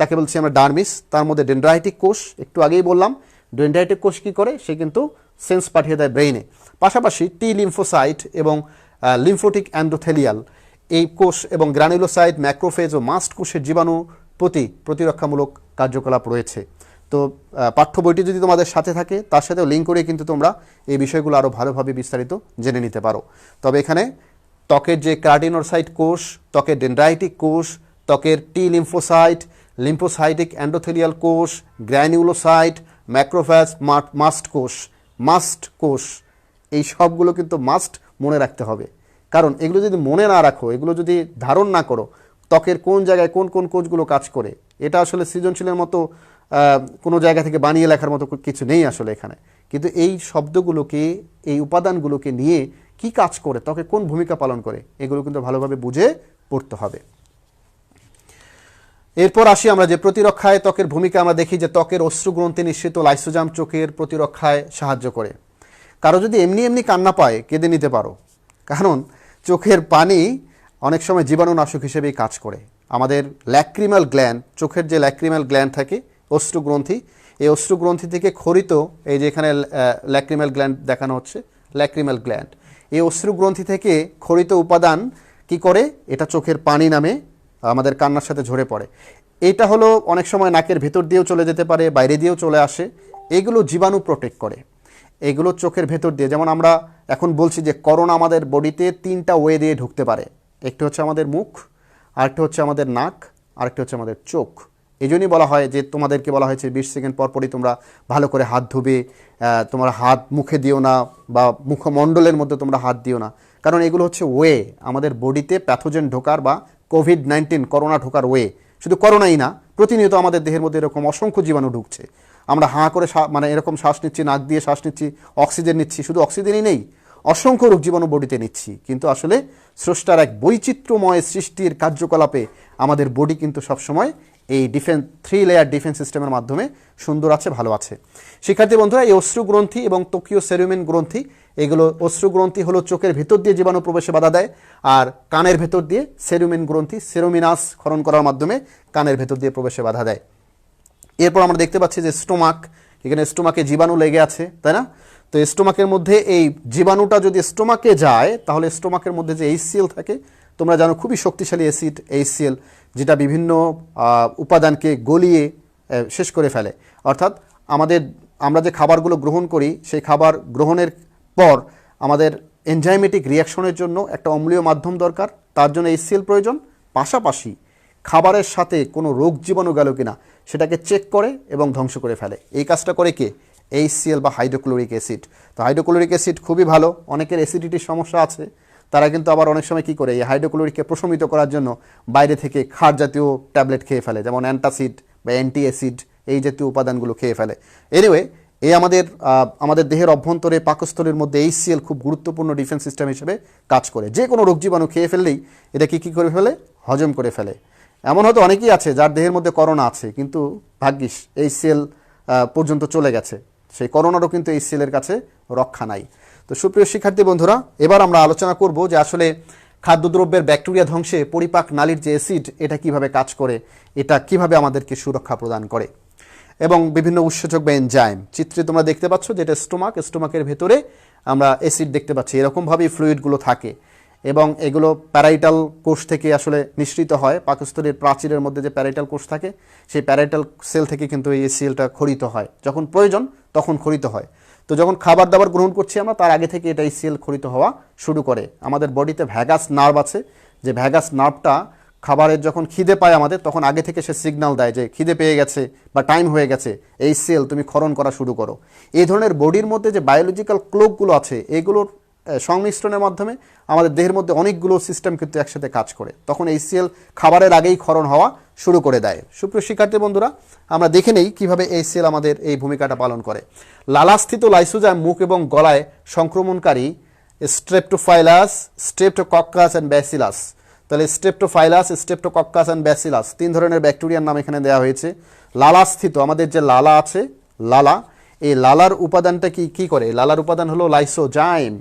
তাকে বলছি আমরা ডার্মিস, তার মধ্যে ডেনড্রাইটিক কোষ, একটু আগেই বললাম ডেনড্রাইটিক কোষ কী করে, সে কিন্তু সেন্স পাঠিয়ে দেয় ব্রেইনে। পাশাপাশি টি লিম্ফোসাইট এবং লিম্ফোটিক অ্যান্ডোথেলিয়াল এই কোষ এবং গ্রানুলোসাইট, ম্যাক্রোফেজ ও মাস্ট কোষের জীবাণু প্রতি প্রতিরক্ষামূলক কার্যকলাপ রয়েছে। তো পাঠ্য বইটি যদি তোমাদের সাথে থাকে তার সাথেও লিঙ্ক করে কিন্তু তোমরা এই বিষয়গুলো আরও ভালোভাবে বিস্তারিত জেনে নিতে পারো। তবে এখানে ত্বকের যে কেরাটিনোসাইট কোষ, ত্বকের ডেনড্রাইটিক কোষ, ত্বকের টি লিম্ফোসাইট, লিম্ফোসাইটিক অ্যান্ডোথেলিয়াল কোষ, গ্র্যানুলোসাইট, ম্যাক্রোফেজ, মাস্ট কোষ, এই সবগুলো কিন্তু মাস্ট মনে রাখতে হবে। কারণ এগুলো যদি মনে না রাখো, এগুলো যদি ধারণ না করো ত্বকের কোন জায়গায় কোন কোন কোষগুলো কাজ করে, এটা আসলে সৃজনশীলের মতো কোনো জায়গা থেকে বানিয়ে লেখার মতো কিছু নেই আসলে এখানে। কিন্তু এই শব্দগুলোকে, এই উপাদানগুলোকে নিয়ে কি কাজ করে, ত্বকে কোন ভূমিকা পালন করে, এগুলো কিন্তু ভালোভাবে বুঝে পড়তে হবে। এরপর আসি আমরা যে প্রতিরক্ষায় ত্বকের ভূমিকা আমরা দেখি যে ত্বকের অশ্রুগ্রন্থি নিঃসৃত লাইসোজাম চোখের প্রতিরক্ষায় সাহায্য করে। কারো যদি এমনি কান্না পায় কেঁদে নিতে পারো, কারণ চোখের পানি অনেক সময় জীবাণুনাশক হিসেবেই কাজ করে। আমাদের ল্যাক্রিমাল গ্ল্যান্ড, চোখের যে ল্যাক্রিমাল গ্ল্যান্ড থাকে, অশ্রুগ্রন্থি, এই অশ্রুগ্রন্থি থেকে খরিত, এই যে এখানে ল্যাক্রিমাল গ্ল্যান্ড দেখানো হচ্ছে, ল্যাক্রিমাল গ্ল্যান্ড, এই অশ্রুগ্রন্থি থেকে খরিত উপাদান কি করে, এটা চোখের পানি নামে আমাদের কান্নার সাথে ঝরে পড়ে। এটা হলো অনেক সময় নাকের ভেতর দিয়েও চলে যেতে পারে, বাইরে দিয়েও চলে আসে। এগুলো জীবাণু প্রোটেক্ট করে, এগুলো চোখের ভেতর দিয়ে। যেমন আমরা এখন বলছি যে করোনা আমাদের বডিতে 3টা ওয়ে দিয়ে ঢুকতে পারে, একটা হচ্ছে আমাদের মুখ, আরেকটা হচ্ছে আমাদের নাক, আরেকটা হচ্ছে আমাদের চোখ। এই জন্যই বলা হয় যে তোমাদেরকে বলা হয়েছে 20 সেকেন্ড পরপরই তোমরা ভালো করে হাত ধুবে, তোমরা হাত মুখে দিও না বা মুখমণ্ডলের মধ্যে তোমরা হাত দিও না, কারণ এগুলো হচ্ছে ওয়ে আমাদের বডিতে প্যাথোজেন ঢোকার বা কোভিড-19 করোনা ঢোকার ওয়ে। শুধু করোনাই না, প্রতিনিয়ত আমাদের দেহের মধ্যে এরকম অসংখ্য জীবাণু ঢুকছে। আমরা হাঁ করে মানে এরকম শ্বাস নিচ্ছি, নাক দিয়ে শ্বাস নিচ্ছি, অক্সিজেন নিচ্ছি, শুধু অক্সিজেনই নেই, অসংখ্য রোগ জীবাণু বডিতে নিচ্ছি। কিন্তু আসলে স্রষ্টার এক বৈচিত্র্যময় সৃষ্টির কার্যকলাপে আমাদের বডি কিন্তু সবসময় এই 3 লেয়ার ডিফেন্স সিস্টেমের মাধ্যমে সুন্দর আছে, ভালো আছে। শিক্ষার্থী বন্ধুরা, এই অশ্রুগ্রন্থি এবং ত্বকীয় সেরুমিন গ্রন্থি, এগুলো অশ্রুগ্রন্থি হলো চোখের ভেতর দিয়ে জীবাণু প্রবেশে বাধা দেয়, আর কানের ভেতর দিয়ে সেরুমিন গ্রন্থি, সেরোমিনাস ক্ষরণ করার মাধ্যমে কানের ভেতর দিয়ে প্রবেশে বাধা দেয়। এরপর আমরা দেখতে পাচ্ছি যে স্টোমাক, এখানে স্টোমাকে জীবাণু লেগে আছে, তাই না? তো স্টোমাকের মধ্যে এই জীবাণুটা যদি স্টোমাকে যায় তাহলে স্টোমাকের মধ্যে যে HCl থাকে, তোমরা জানো খুবই শক্তিশালী অ্যাসিড HCl, যেটা বিভিন্ন উপাদানকে গলিয়ে শেষ করে ফেলে। অর্থাৎ আমরা যে খাবারগুলো গ্রহণ করি সেই খাবার গ্রহণের পর আমাদের এনজাইমেটিক রিয়াকশনের জন্য একটা অম্লীয় মাধ্যম দরকার, তার জন্য HCl প্রয়োজন। পাশাপাশি খাবারের সাথে কোনো রোগ জীবাণু গেল কিনা সেটাকে চেক করে এবং ধ্বংস করে ফেলে। এই কাজটা করে কে? HCl বা হাইড্রোক্লোরিক অ্যাসিড। তো হাইড্রোক্লোরিক অ্যাসিড খুবই ভালো, অনেকের অ্যাসিডিটির সমস্যা আছে, তারা কিন্তু আবার অনেক সময় কী করে, এই হাইড্রোক্লোরিককে প্রশমিত করার জন্য বাইরে থেকে ক্ষার জাতীয় ট্যাবলেট খেয়ে ফেলে, যেমন অ্যান্টাসিড বা অ্যান্টি অ্যাসিড, এই জাতীয় উপাদানগুলো খেয়ে ফেলে। এনিওয়ে, এই আমাদের দেহের অভ্যন্তরে পাকস্থলীর মধ্যে HCl খুব গুরুত্বপূর্ণ ডিফেন্স সিস্টেম হিসেবে কাজ করে। যে কোনো রোগ জীবাণু খেয়ে ফেললেই এটা কী করে ফেলে? হজম করে ফেলে। এমন হয়তো অনেকেই আছে যার দেহের মধ্যে করোনা আছে, কিন্তু ভাগ্যিস HCl পর্যন্ত চলে গেছে, সেই করোনারও কিন্তু HCl এর কাছে রক্ষা নাই। তো সুপ্রিয় শিক্ষার্থী বন্ধুরা, এবার আমরা আলোচনা করব যে আসলে খাদ্যদ্রব্যের ব্যাকটেরিয়া ধ্বংসে পরিপাক নালীর যে অ্যাসিড এটা কিভাবে কাজ করে, এটা কিভাবে আমাদেরকে সুরক্ষা প্রদান করে, এবং বিভিন্ন উৎসেচক বা এনজাইম। চিত্রে তোমরা দেখতে পাচ্ছ যেটা স্টোমাকের ভেতরে আমরা অ্যাসিড দেখতে পাচ্ছি, এরকমভাবেই ফ্লুইডগুলো থাকে এবং এগুলো প্যারাইটাল কোষ থেকে আসলে নিঃসৃত হয়। পাকস্থলীর প্রাচীরের মধ্যে যে প্যারাইটাল কোষ থাকে সেই প্যারাইটাল সেল থেকে কিন্তু এই এসিএলটা খরিত হয়, যখন প্রয়োজন তখন খরিত হয়। তো যখন খাবার দাবার গ্রহণ করছি আমরা, তার আগে থেকে এটা এসিএল খরিত হওয়া শুরু করে। আমাদের বডিতে ভ্যাগাস নার্ভ আছে, যে ভ্যাগাস নার্ভটা খাবারের যখন খিদে পায় আমাদের, তখন আগে থেকে সে সিগন্যাল দেয় যে খিদে পেয়ে গেছে বা টাইম হয়ে গেছে, এই সেল তুমি ক্ষরণ করা শুরু করো। এই ধরনের বডির মধ্যে যে বায়োলজিক্যাল ক্লকগুলো আছে, এগুলোর সংমিশ্রণের মাধ্যমে আমাদের দেহের মধ্যে অনেকগুলো সিস্টেম কিন্তু একসাথে কাজ করে, তখন এই সেল খাবারের আগেই ক্ষরণ হওয়া শুরু করে দেয়। সুপ্রিয় শিক্ষার্থী বন্ধুরা, আমরা দেখে নেই কীভাবে এই সেল আমাদের এই ভূমিকাটা পালন করে। লালাস্থিত লাইসোজাইম মুখ এবং গলায় সংক্রমণকারী স্ট্রেপ্টোফাইলাস, স্ট্রেপ্টোকক্কাস অ্যান্ড ব্যাসিলাস। তাহলে স্ট্রেপ্টোফাইলাস, স্ট্রেপ্টোকক্কাস অ্যান্ড ব্যাসিলাস 3 ধরনের ব্যাকটেরিয়ার নাম এখানে দেওয়া হয়েছে। লালাস্থিত, আমাদের যে লালা আছে, লালা, এই লালার উপাদানটা কি করে? লালার উপাদান হলো লাইসোজাইম।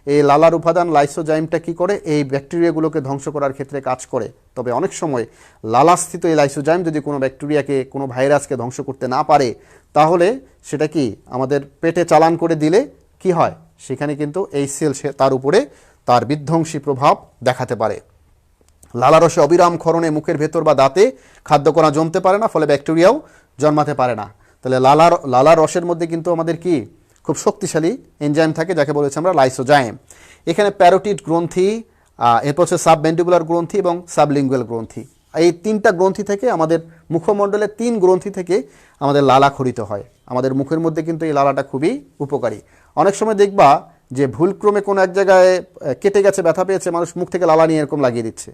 এই লালার উপাদান লাইসোজাইমটা কি করে? এই ব্যাকটেরিয়াগুলোকে ধ্বংস করার ক্ষেত্রে কাজ করে। তবে অনেক সময় লালাস্থিত এই লাইসোজাইম যদি কোনো ব্যাকটেরিয়াকে, কোনো ভাইরাসকে ধ্বংস করতে না পারে, তাহলে সেটা কি আমাদের পেটে চালান করে দিলে কি হয়, সেখানে কিন্তু এই সেল তার উপরে তার বিধ্বংসী প্রভাব দেখাতে পারে। লালারসে অবিরাম ক্ষরণে মুখের ভেতর বা দাঁতে খাদ্যকণা জমতে পারে না, ফলে ব্যাকটেরিয়াও জন্মাতে পারে না। তাহলে লালার রসের মধ্যে কিন্তু আমাদের কি খুব শক্তিশালী এনজাইম থাকে, যাকে বলেছি আমরা লাইসোজাইম। এখানে প্যারোটিড গ্রন্থি, এরপর হচ্ছে সাবমেন্ডিবুলার গ্রন্থি এবং সাবলিঙ্গুয়াল গ্রন্থি। এই 3টা গ্রন্থি থেকে, আমাদের মুখমণ্ডলের 3 গ্রন্থি থেকে আমাদের লালা খরিত হয়। আমাদের মুখের মধ্যে কিন্তু এই লালাটা খুবই উপকারী। অনেক সময় দেখবা যে ভুলক্রমে কোনো এক জায়গায় কেটে গেছে, ব্যথা পেয়েছে, মানুষ মুখ থেকে লালা নিয়ে এরকম লাগিয়ে দিচ্ছে।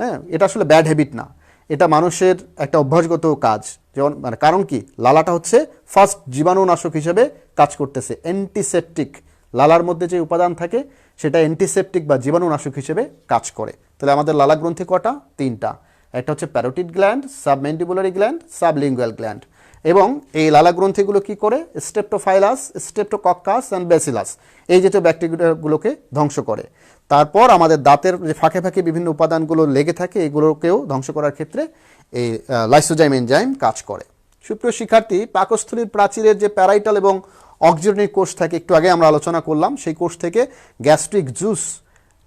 হ্যাঁ, এটা আসলে ব্যাড হ্যাবিট না, এটা মানুষের একটা অভ্যাসগত কাজ। যেমন মানে কারণ কি, লালাটা হচ্ছে ফার্স্ট জীবাণুনাশক হিসেবে কাজ করতেছে, অ্যান্টিসেপটিক। লালার মধ্যে যে উপাদান থাকে সেটা অ্যান্টিসেপটিক বা জীবাণুনাশক হিসেবে কাজ করে। তাহলে আমাদের লালা গ্রন্থি কটা? 3টা। একটা হচ্ছে parotid gland, submandibular gland, sublingual gland. এবং এই লালা গ্রন্থিগুলো কি করে? স্ট্রেপ্টোফাইলাস, স্ট্রেপ্টোকক্কাস অ্যান্ড ব্যাসিলাস এই জাতীয় ব্যাকটেরিয়াগুলোকে ধ্বংস করে। তারপর আমাদের দাঁতের যে ফাঁকে ফাঁকে বিভিন্ন উপাদানগুলো লেগে থাকে, এগুলোকেও ধ্বংস করার ক্ষেত্রে এই লাইসোজাইম এনজাইম কাজ করে। সুপ্রিয় শিক্ষার্থী, পাকস্থলীর প্রাচীরের যে প্যারাইটাল এবং অক্সিজেনিক কোষ থাকে, একটু আগে আমরা আলোচনা করলাম, সেই কোষ থেকে গ্যাস্ট্রিক জুস,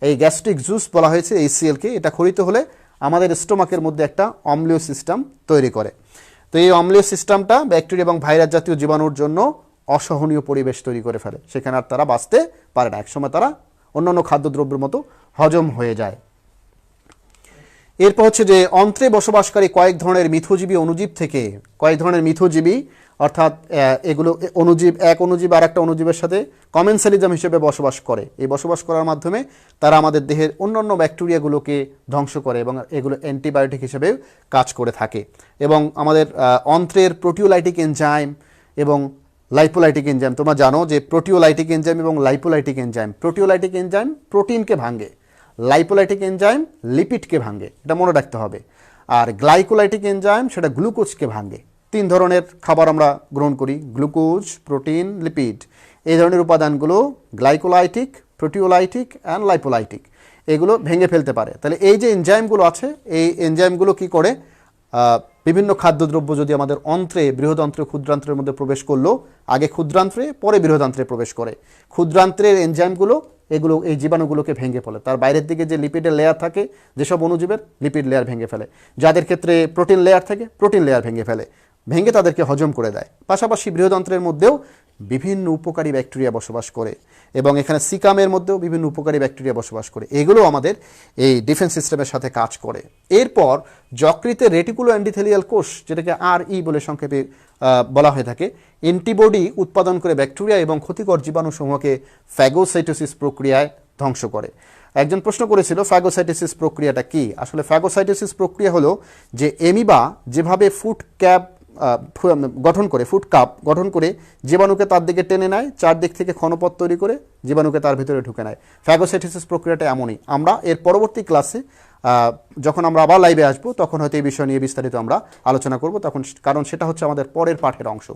এই গ্যাস্ট্রিক জুস বলা হয়েছে এইচসিএলকে, এটা খরিত হলে আমাদের স্টোমাকের মধ্যে একটা অম্লীয় সিস্টেম তৈরি করে। তো এই অম্লীয় সিস্টেমটা ব্যাকটেরিয়া এবং ভাইরাস জাতীয় জীবাণুর জন্য অসহনীয় পরিবেশ তৈরি করে ফেলে, সেখানে আর তারা বাঁচতে পারে না, একসময় তারা অন্যান্য খাদ্যদ্রব্যের মতো হজম হয়ে যায়। এরপর হচ্ছে যে অন্ত্রে বসবাসকারী কয়েক ধরনের মিথজীবী অণুজীব থেকে, কয়েক ধরনের মিথজীবী অর্থাৎ এগুলো অণুজীব, এক অণুজীব আর একটা অণুজীবের সাথে কমেন্সালিজম হিসেবে বসবাস করে। এই বসবাস করার মাধ্যমে তারা আমাদের দেহের অন্যান্য ব্যাকটেরিয়াগুলোকে ধ্বংস করে এবং এগুলো অ্যান্টিবায়োটিক হিসেবে কাজ করে থাকে। এবং আমাদের অন্ত্রের প্রোটিওলাইটিক এনজাইম এবং লাইপোলাইটিক এনজাইম, তোমরা জানো যে প্রোটিওলাইটিক এনজাইম এবং লাইপোলাইটিক এনজাইম, প্রোটিওলাইটিক এনজাইম প্রোটিনকে ভাঙে, লাইপোলাইটিক এনজাইম লিপিডকে ভাঙে, এটা মনে রাখতে হবে। আর গ্লাইকোলাইটিক এনজাইম সেটা গ্লুকোজকে ভাঙে। 3 ধরনের খাবার আমরা গ্রহণ করি, গ্লুকোজ, প্রোটিন, লিপিড। এই ধরনের উপাদানগুলো গ্লাইকোলাইটিক, প্রোটিওলাইটিক অ্যান্ড লাইপোলাইটিক, এগুলো ভেঙে ফেলতে পারে। তাহলে এই যে এনজাইমগুলো আছে, এই এনজাইমগুলো কি করে? বিভিন্ন খাদ্যদ্রব্য যদি আমাদের অন্ত্রে, বৃহদান্ত্র, ক্ষুদ্রান্ত্রের মধ্যে প্রবেশ করলো, আগে ক্ষুদ্রান্ত্রে পরে বৃহদান্ত্রে প্রবেশ করে, ক্ষুদ্রান্ত্রের এনজাইমগুলো এগুলো এই জীবাণুগুলোকে ভেঙে ফেলে। তার বাইরের দিকে যে লিপিডের লেয়ার থাকে, যেসব অণুজীবের লিপিড লেয়ার ভেঙে ফেলে, যাদের ক্ষেত্রে প্রোটিন লেয়ার থাকে প্রোটিন লেয়ার ভেঙে ফেলে, ভেঙে তাদেরকে হজম করে দেয়। পাশাপাশি বৃহদান্ত্রের মধ্যেও বিভিন্ন উপকারী ব্যাকটেরিয়া বসবাস করে এবং এখানে সিকামের মধ্যেও বিভিন্ন উপকারী ব্যাকটেরিয়া বসবাস করে, এগুলো আমাদের এই ডিফেন্স সিস্টেমের সাথে কাজ করে। এরপর যকৃতের রেটিকুলো এন্ডোথেলিয়াল কোষ, যেটাকে RE বলে সংক্ষেপে বলা হয়ে থাকে, অ্যান্টিবডি উৎপাদন করে ব্যাকটেরিয়া এবং ক্ষতিকর জীবাণুসমূহকে ফ্যাগোসাইটোসিস প্রক্রিয়ায় ধ্বংস করে। একজন প্রশ্ন করেছিল ফ্যাগোসাইটোসিস প্রক্রিয়াটা কি? আসলে ফ্যাগোসাইটোসিস প্রক্রিয়া হলো যে এমিবা যেভাবে ফুড ক্যাপ গঠন করে, ফুড কাপ গঠন করে জীবাণুকে তার দিকে টেনে নেয়, চারদিক থেকে ক্ষণপথ তৈরি করে জীবাণুকে তার ভিতরে ঢুকে নেয়। ফ্যাগোসাইটোসিস প্রক্রিয়াটা এমনই। আমরা এর পরবর্তী ক্লাসে যখন আমরা আবার লাইভে আসবো তখন হয়তো এই বিষয় নিয়ে বিস্তারিত আমরা আলোচনা করব, তখন কারণ সেটা হচ্ছে আমাদের পরের পাঠের অংশ।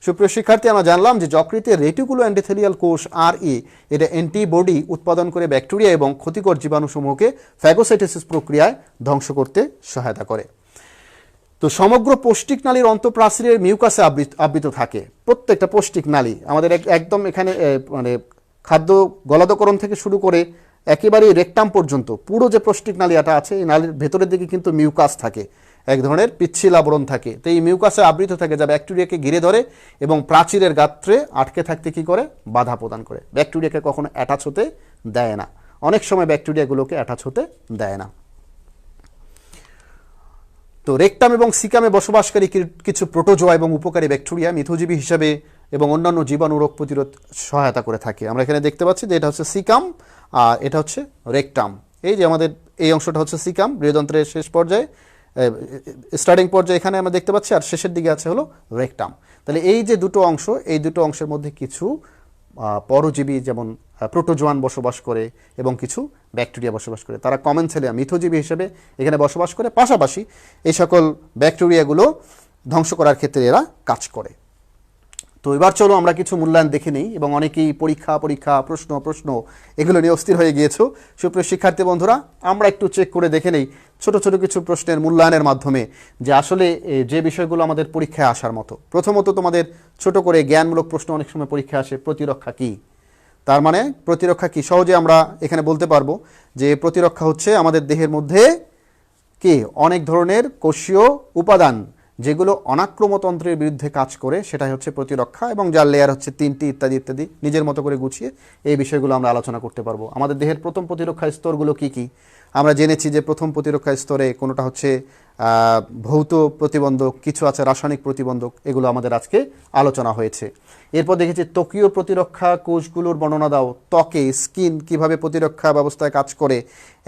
সুপ্রিয় শিক্ষার্থী, আমরা জানলাম যে যকৃতের রেটিকুলো এন্ডোথেলিয়াল কোষ RE এটা অ্যান্টিবডি উৎপাদন করে ব্যাকটেরিয়া এবং ক্ষতিকর জীবাণুসমূহকে ফ্যাগোসাইটোসিস প্রক্রিয়ায় ধ্বংস করতে সহায়তা করে। তো সমগ্র পৌষ্টিক নালীর অন্তঃপ্রাচীরের মিউকাসে আবৃত থাকে। প্রত্যেকটা পৌষ্টিক নালী আমাদের একদম এখানে মানে খাদ্য গলাধকরণ থেকে শুরু করে একেবারেই রেকটাম পর্যন্ত পুরো যে পৌষ্টিক নালীটা আছে, এই নালীর ভেতরের দিকে কিন্তু মিউকাস থাকে, এক ধরনের পিচ্ছিল আবরণ থাকে। তো এই মিউকাসে আবৃত থাকে যা ব্যাকটেরিয়াকে ঘিরে ধরে এবং প্রাচীরের গাত্রে আটকে থাকতে কি করে, বাধা প্রদান করে। ব্যাকটেরিয়াকে কখনো অ্যাটাচ হতে দেয় না, অনেক সময় ব্যাকটেরিয়াগুলোকে অ্যাটাচ হতে দেয় না। তো রেকটাম এবং সিকামে বসবাসকারী কিছু প্রোটোজোয়া এবং উপকারী ব্যাকটেরিয়া মিথজীবী হিসাবে এবং অন্যান্য জীবাণু রোগ প্রতিরোধ সহায়তা করে থাকে। আমরা এখানে দেখতে পাচ্ছি যে এটা হচ্ছে সিকাম আর এটা হচ্ছে রেকটাম। এই যে আমাদের এই অংশটা হচ্ছে সিকাম, বৃহদন্ত্রের শেষ পর্যায়ে স্টার্টিং পর্যায়ে এখানে আমরা দেখতে পাচ্ছি, আর শেষের দিকে আছে হলো রেকটাম। তাহলে এই যে দুটো অংশ, এই দুটো অংশের মধ্যে কিছু পরজীবী যেমন প্রোটোজোয়ান বসবাস করে এবং কিছু ব্যাকটেরিয়া বসবাস করে। তারা কমেনসেলিয়া মিথজীবী হিসেবে এখানে বসবাস করে, পাশাপাশি এই সকল ব্যাকটেরিয়াগুলো ধ্বংস করার ক্ষেত্রে এরা কাজ করে। তো এবার চলো আমরা কিছু মূল্যায়ন দেখে নিই, এবং অনেকেই পরীক্ষা প্রশ্ন এগুলো নিয়ে অস্থির হয়ে গিয়েছো। সুপ্রিয় শিক্ষার্থী বন্ধুরা, আমরা একটু চেক করে দেখে নেই ছোট ছোট কিছু প্রশ্নের মূল্যায়নের মাধ্যমে যে আসলে যে বিষয়গুলো আমাদের পরীক্ষায় আসার মতো। প্রথমত তোমাদের ছোট করে জ্ঞানমূলক প্রশ্ন অনেক সময় পরীক্ষায় আসে, প্রতিরক্ষা কি? তার মানে প্রতিরক্ষা কি সহজে আমরা এখানে বলতে পারবো যে প্রতিরক্ষা হচ্ছে আমাদের দেহের মধ্যে কি অনেক ধরনের কোষীয় উপাদান যেগুলো অনাক্রমতন্ত্রের বিরুদ্ধে কাজ করে, সেটাই হচ্ছে প্রতিরক্ষা, এবং যার লেয়ার হচ্ছে 3টি ইত্যাদি ইত্যাদি। নিজের মতো করে গুছিয়ে এই বিষয়গুলো আমরা আলোচনা করতে পারবো। আমাদের দেহের প্রথম প্রতিরক্ষা স্তরগুলো কি কি আমরা জেনেছি যে প্রথম প্রতিরক্ষা স্তরে কোনোটা হচ্ছে ভৌত প্রতিবন্ধক, কিছু আছে রাসায়নিক প্রতিবন্ধক, এগুলো আমাদের আজকে আলোচনা হয়েছে। এরপর দেখেছি ত্বকীয় প্রতিরক্ষা কোষগুলোর বর্ণনা দাও। ত্বকে স্কিন কিভাবে প্রতিরক্ষা ব্যবস্থায় কাজ করে,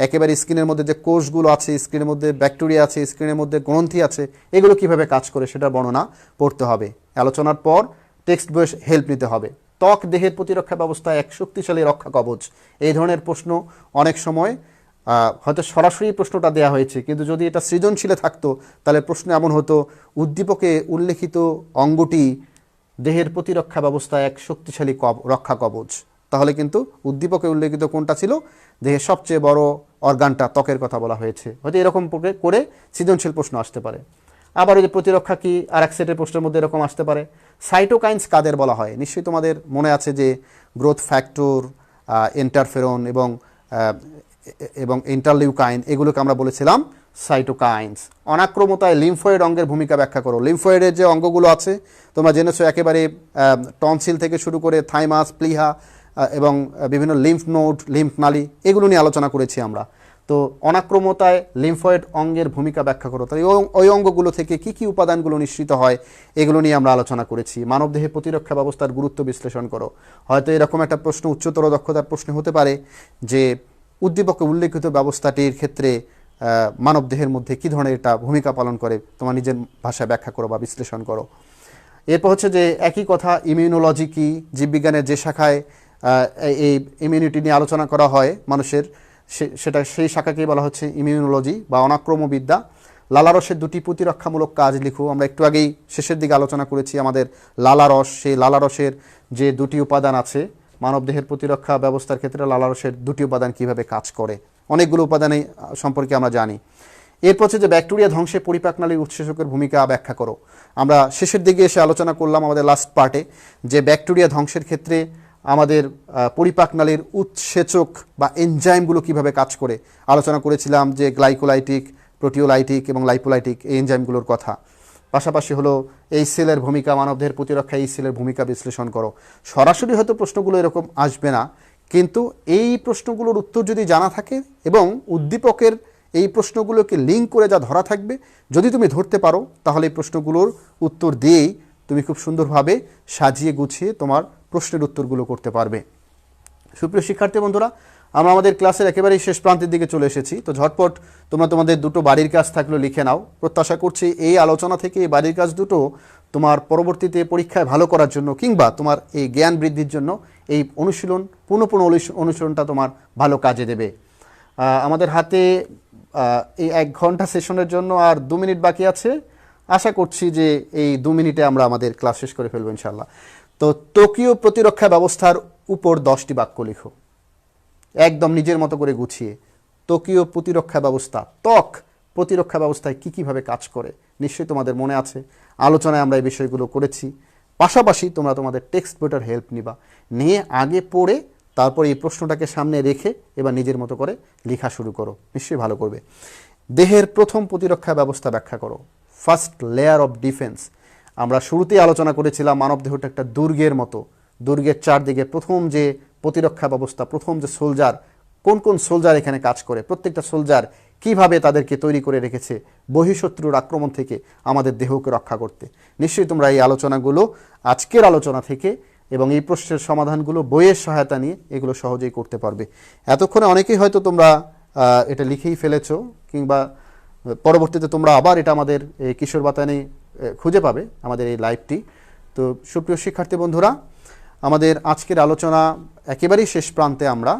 একেবারে স্কিনের মধ্যে যে কোষগুলো আছে, স্কিনের মধ্যে ব্যাকটেরিয়া আছে, স্কিনের মধ্যে গ্রন্থি আছে, এগুলো কিভাবে কাজ করে সেটার বর্ণনা পড়তে হবে। আলোচনার পর টেক্সট বইয়ের হেল্প নিতে হবে। ত্বক দেহের প্রতিরক্ষা ব্যবস্থায় এক শক্তিশালী রক্ষা কবচ। এই ধরনের প্রশ্ন অনেক সময় হয়তো সরাসরি প্রশ্নটা দেওয়া হয়েছে, কিন্তু যদি এটা সৃজনশীলে থাকতো তাহলে প্রশ্ন এমন হতো, উদ্দীপকে উল্লেখিত অঙ্গটি দেহের প্রতিরক্ষা ব্যবস্থায় এক শক্তিশালী রক্ষা কবচ। তাহলে কিন্তু উদ্দীপকে উল্লেখিত কোনটা ছিল, দেহের সবচেয়ে বড় অর্গানটা ত্বকের কথা বলা হয়েছে। হয়তো এরকম করে সৃজনশীল প্রশ্ন আসতে পারে। আবার ওই যে প্রতিরক্ষা কি আর এক সেটের প্রশ্নের মধ্যে এরকম আসতে পারে। সাইটোকাইন্স কাদের বলা হয়? নিশ্চয়ই তোমাদের মনে আছে যে গ্রোথ ফ্যাক্টর, ইন্টারফেরন এবং ইন্টারলিউকাইন, এগুলোকে আমরা বলেছিলাম সাইটোকাইন্স। অনাক্রমতায় লিম্ফয়েড অঙ্গের ভূমিকা ব্যাখ্যা করো। লিম্ফয়েডের যে অঙ্গগুলো আছে তোমরা জেনেছো, একেবারে টনসিল থেকে শুরু করে থাইমাস, প্লিহা এবং বিভিন্ন লিম্ফ নোড, লিম্ফ নালী, এগুলো নিয়ে আলোচনা করেছি আমরা। তো অনাক্রমতায় লিম্ফয়েড অঙ্গের ভূমিকা ব্যাখ্যা করো। তাই ওই অঙ্গগুলো থেকে কি কি উপাদানগুলো নিঃসৃত হয় এগুলো নিয়ে আমরা আলোচনা করেছি। মানবদেহে প্রতিরক্ষা ব্যবস্থার গুরুত্ব বিশ্লেষণ করো। হয়তো এরকম একটা প্রশ্ন উচ্চতর দক্ষতার প্রশ্ন হতে পারে যে উদ্দীপকে উল্লেখিত ব্যবস্থাটির ক্ষেত্রে মানবদেহের মধ্যে কী ধরনের এটা ভূমিকা পালন করে, তোমার নিজের ভাষায় ব্যাখ্যা করো বা বিশ্লেষণ করো। এরপর হচ্ছে যে একই কথা ইমিউনোলজি কি, জীববিজ্ঞানের যে শাখায় এই ইমিউনিটি নিয়ে আলোচনা করা হয় মানুষের, সেই শাখাকেই বলা হচ্ছে ইমিউনোলজি বা অনাক্রমবিদ্যা। লালারসের দুটি প্রতিরক্ষামূলক কাজ লিখো। আমরা একটু আগেই শেষের দিকে আলোচনা করেছি আমাদের লালারস, সেই লালারসের যে দুটি উপাদান আছে মানবদেহের প্রতিরক্ষা ব্যবস্থার ক্ষেত্রে, লালারসের দুটি উপাদান কিভাবে কাজ করে, অনেকগুলো উপাদানের সম্পর্কে আমরা জানি। এরপর হচ্ছে যে ব্যাকটেরিয়া ধ্বংসে পরিপাকনালীর উৎসেচকের ভূমিকা ব্যাখ্যা করো। আমরা শেষের দিকে এসে আলোচনা করলাম আমাদের লাস্ট পার্টে যে ব্যাকটেরিয়া ধ্বংসের ক্ষেত্রে আমাদের পরিপাকনালীর উৎসেচক বা এনজাইমগুলো কিভাবে কাজ করে আলোচনা করেছিলাম, যে গ্লাইকোলাইটিক, প্রোটিওলাইটিক এবং লাইপোলাইটিক এই এনজাইমগুলোর কথা। পাশাপাশি হলো এই সেলের ভূমিকা, মানবদেহের প্রতিরক্ষা এই সেলের ভূমিকা বিশ্লেষণ করো। সরাসরি হয়তো প্রশ্নগুলো এরকম আসবে না, কিন্তু এই প্রশ্নগুলোর উত্তর যদি জানা থাকে এবং উদ্দীপকের এই প্রশ্নগুলোকে লিঙ্ক করে যা ধরা থাকবে, যদি তুমি ধরতে পারো তাহলে এই প্রশ্নগুলোর উত্তর দিয়েই তুমি খুব সুন্দরভাবে সাজিয়ে গুছিয়ে তোমার প্রশ্নের উত্তরগুলো করতে পারবে। সুপ্রিয় শিক্ষার্থী বন্ধুরা, আমরা আমাদের ক্লাসের একেবারেই শেষ প্রান্তের দিকে চলে এসেছি। তো ঝটপট তোমরা তোমাদের দুটো বাড়ির কাজ থাকলে লিখে নাও। প্রত্যাশা করছি এই আলোচনা থেকে এই বাড়ির কাজ দুটো তোমার পরবর্তীতে পরীক্ষায় ভালো করার জন্য কিংবা তোমার এই জ্ঞান বৃদ্ধির জন্য এই অনুশীলন পুনঃ অনুশীলনটা তোমার ভালো কাজে দেবে। আমাদের হাতে এই 1 ঘন্টা সেশনের জন্য আর 2 মিনিট বাকি আছে। আশা করছি যে এই 2 মিনিটে আমরা আমাদের ক্লাস শেষ করে ফেলবো ইনশাল্লাহ। তো টোকিও প্রতিরক্ষা ব্যবস্থার উপর 10টি বাক্য লিখো, একদম নিজের মতো করে গুছিয়ে। টোকিও প্রতিরক্ষা ব্যবস্থা, প্রতিরক্ষা ব্যবস্থায় কীভাবে কাজ করে নিশ্চয়ই তোমাদের মনে আছে, আলোচনায় আমরা এই বিষয়গুলো করেছি। পাশাপাশি তোমরা তোমাদের টেক্সট বইটার হেল্প নিয়ে আগে পড়ে তারপর এই প্রশ্নটাকে সামনে রেখে এবার নিজের মতো করে লেখা শুরু করো, নিশ্চয়ই ভালো করবে। দেহের প্রথম প্রতিরক্ষা ব্যবস্থা ব্যাখ্যা করো। ফার্স্ট লেয়ার অফ ডিফেন্স, আমরা শুরুতেই আলোচনা করেছিলাম মানব দেহটা একটা দুর্গের মতো, দুর্গের চারদিকে প্রথম যে প্রতিরক্ষা ব্যবস্থা, প্রথম যে সোলজার, কোন কোন সোলজার এখানে কাজ করে, প্রত্যেকটা সোলজার কিভাবে তাদেরকে তৈরি করে রেখেছে বহিঃশত্রুর আক্রমণ থেকে আমাদের দেহকে রক্ষা করতে। নিশ্চয়ই তোমরা এই আলোচনাগুলো আজকের আলোচনা থেকে এবং এই প্রশ্নের সমাধানগুলো বইয়ের সহায়তা নিয়ে এগুলো সহজেই করতে পারবে। এতক্ষণে অনেকেই হয়তো তোমরা এটা লিখেই ফেলেছো কিংবা পরবর্তীতে তোমরা আবার এটা আমাদের এই কিশোর বাতায়নে খুঁজে পাবে আমাদের এই লাইভটি। তো সুপ্রিয় শিক্ষার্থী বন্ধুরা, আমাদের আজকের আলোচনা একেবারেই শেষ প্রান্তে। আমরা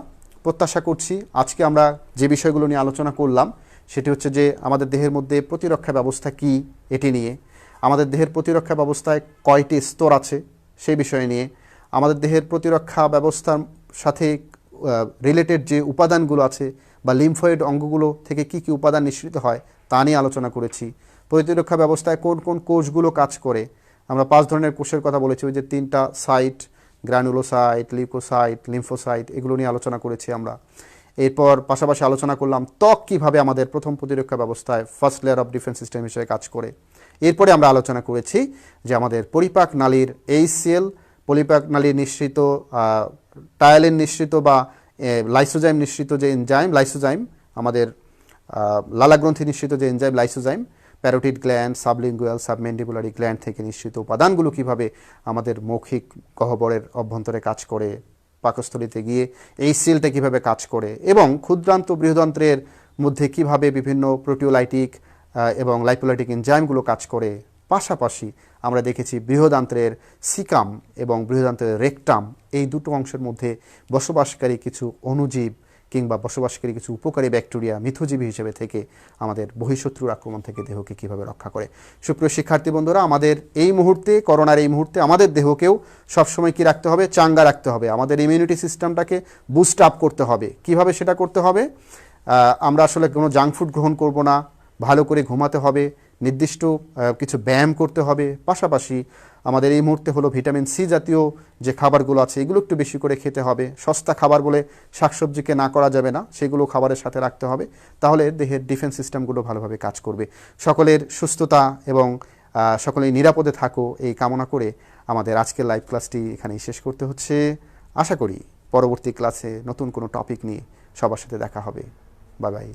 প্রত্যাশা করছি আজকে আমরা যে বিষয়গুলো নিয়ে আলোচনা করলাম সেটি হচ্ছে যে আমাদের দেহের মধ্যে প্রতিরক্ষা ব্যবস্থা কি এটি নিয়ে, আমাদের দেহের প্রতিরক্ষা ব্যবস্থায় কয়টি স্তর আছে সেই বিষয় নিয়ে, আমাদের দেহের প্রতিরক্ষা ব্যবস্থার সাথে রিলেটেড যে উপাদানগুলো আছে বা লিম্ফয়েড অঙ্গগুলো থেকে কি কি উপাদান নিঃসৃত হয় তা নিয়ে আলোচনা করেছি। প্রতিরক্ষা ব্যবস্থায় কোন কোন কোষগুলো কাজ করে, আমরা 5 ধরনের কোষের কথা বলেছি, ওই যে 3টা সাইট, গ্রানুলোসাইট, লিউকোসাইট, লিম্ফোসাইট, এগুলো নিয়ে আলোচনা করেছি আমরা। এরপর পাশাপাশি আলোচনা করলাম ত্বক কীভাবে আমাদের প্রথম প্রতিরক্ষা ব্যবস্থায় first layer of defence system হিসেবে কাজ করে। এরপরে আমরা আলোচনা করেছি যে আমাদের পরিপাক নালীর HCl, পরিপাক নালীর নিঃসৃত টায়ালিন নিঃসৃত বা লাইসোজাইম নিঃসৃত যে এনজাইম, লাইসোজাইম আমাদের লালাগ্রন্থি নিঃসৃত যে enzyme lysozyme, parotid gland, sublingual, submandibular gland থেকে নিঃসৃত উপাদানগুলো কিভাবে আমাদের মৌখিক গহ্বরের অভ্যন্তরে কাজ করে, পাকস্থলীতে গিয়ে এই সেলটা কিভাবে কাজ করে, এবং ক্ষুদ্রান্ত বৃহদান্ত্রের মধ্যে কিভাবে বিভিন্ন প্রোটিওলাইটিক এবং লাইপোলাইটিক এনজাইমগুলো কাজ করে। পাশাপাশি আমরা দেখেছি বৃহদান্ত্রের সিকাম এবং বৃহদান্ত্রের রেকটাম, এই দুটো অংশের মধ্যে বসবাসকারী কিছু অণুজীব কিংবা বসবাসকারী কিছু উপকারী ব্যাকটেরিয়া মিথজীবী হিসেবে থেকে আমাদের বহিঃশত্রুর আক্রমণ থেকে দেহকে কিভাবে রক্ষা করে। সুপ্রিয় শিক্ষার্থী বন্ধুরা, আমাদের এই মুহূর্তে, করোনার এই মুহূর্তে আমাদের দেহকেও সবসময় কি রাখতে হবে, চাঙ্গা রাখতে হবে। আমাদের ইমিউনিটি সিস্টেমটাকে বুস্ট আপ করতে হবে। কিভাবে সেটা করতে হবে? আমরা আসলে কোনো জাঙ্ক ফুড গ্রহণ করব না, ভালো করে ঘুমাতে হবে, নির্দিষ্ট কিছু ব্যায়াম করতে হবে। পাশাপাশি আমাদের এই মুহূর্তে হলো ভিটামিন সি জাতীয় যে খাবারগুলো আছে এগুলো একটু বেশি করে খেতে হবে। সস্তা খাবার বলে শাকসবজিকে না করা যাবে না, সেগুলো খাবারের সাথে রাখতে হবে, তাহলে দেহের ডিফেন্স সিস্টেমগুলো ভালোভাবে কাজ করবে। সকলের সুস্থতা এবং সকলেই নিরাপদে থাকো এই কামনা করে আমাদের আজকের লাইভ ক্লাসটি এখানেই শেষ করতে হচ্ছে। আশা করি পরবর্তী ক্লাসে নতুন কোনো টপিক নিয়ে সবার সাথে দেখা হবে। Bye bye.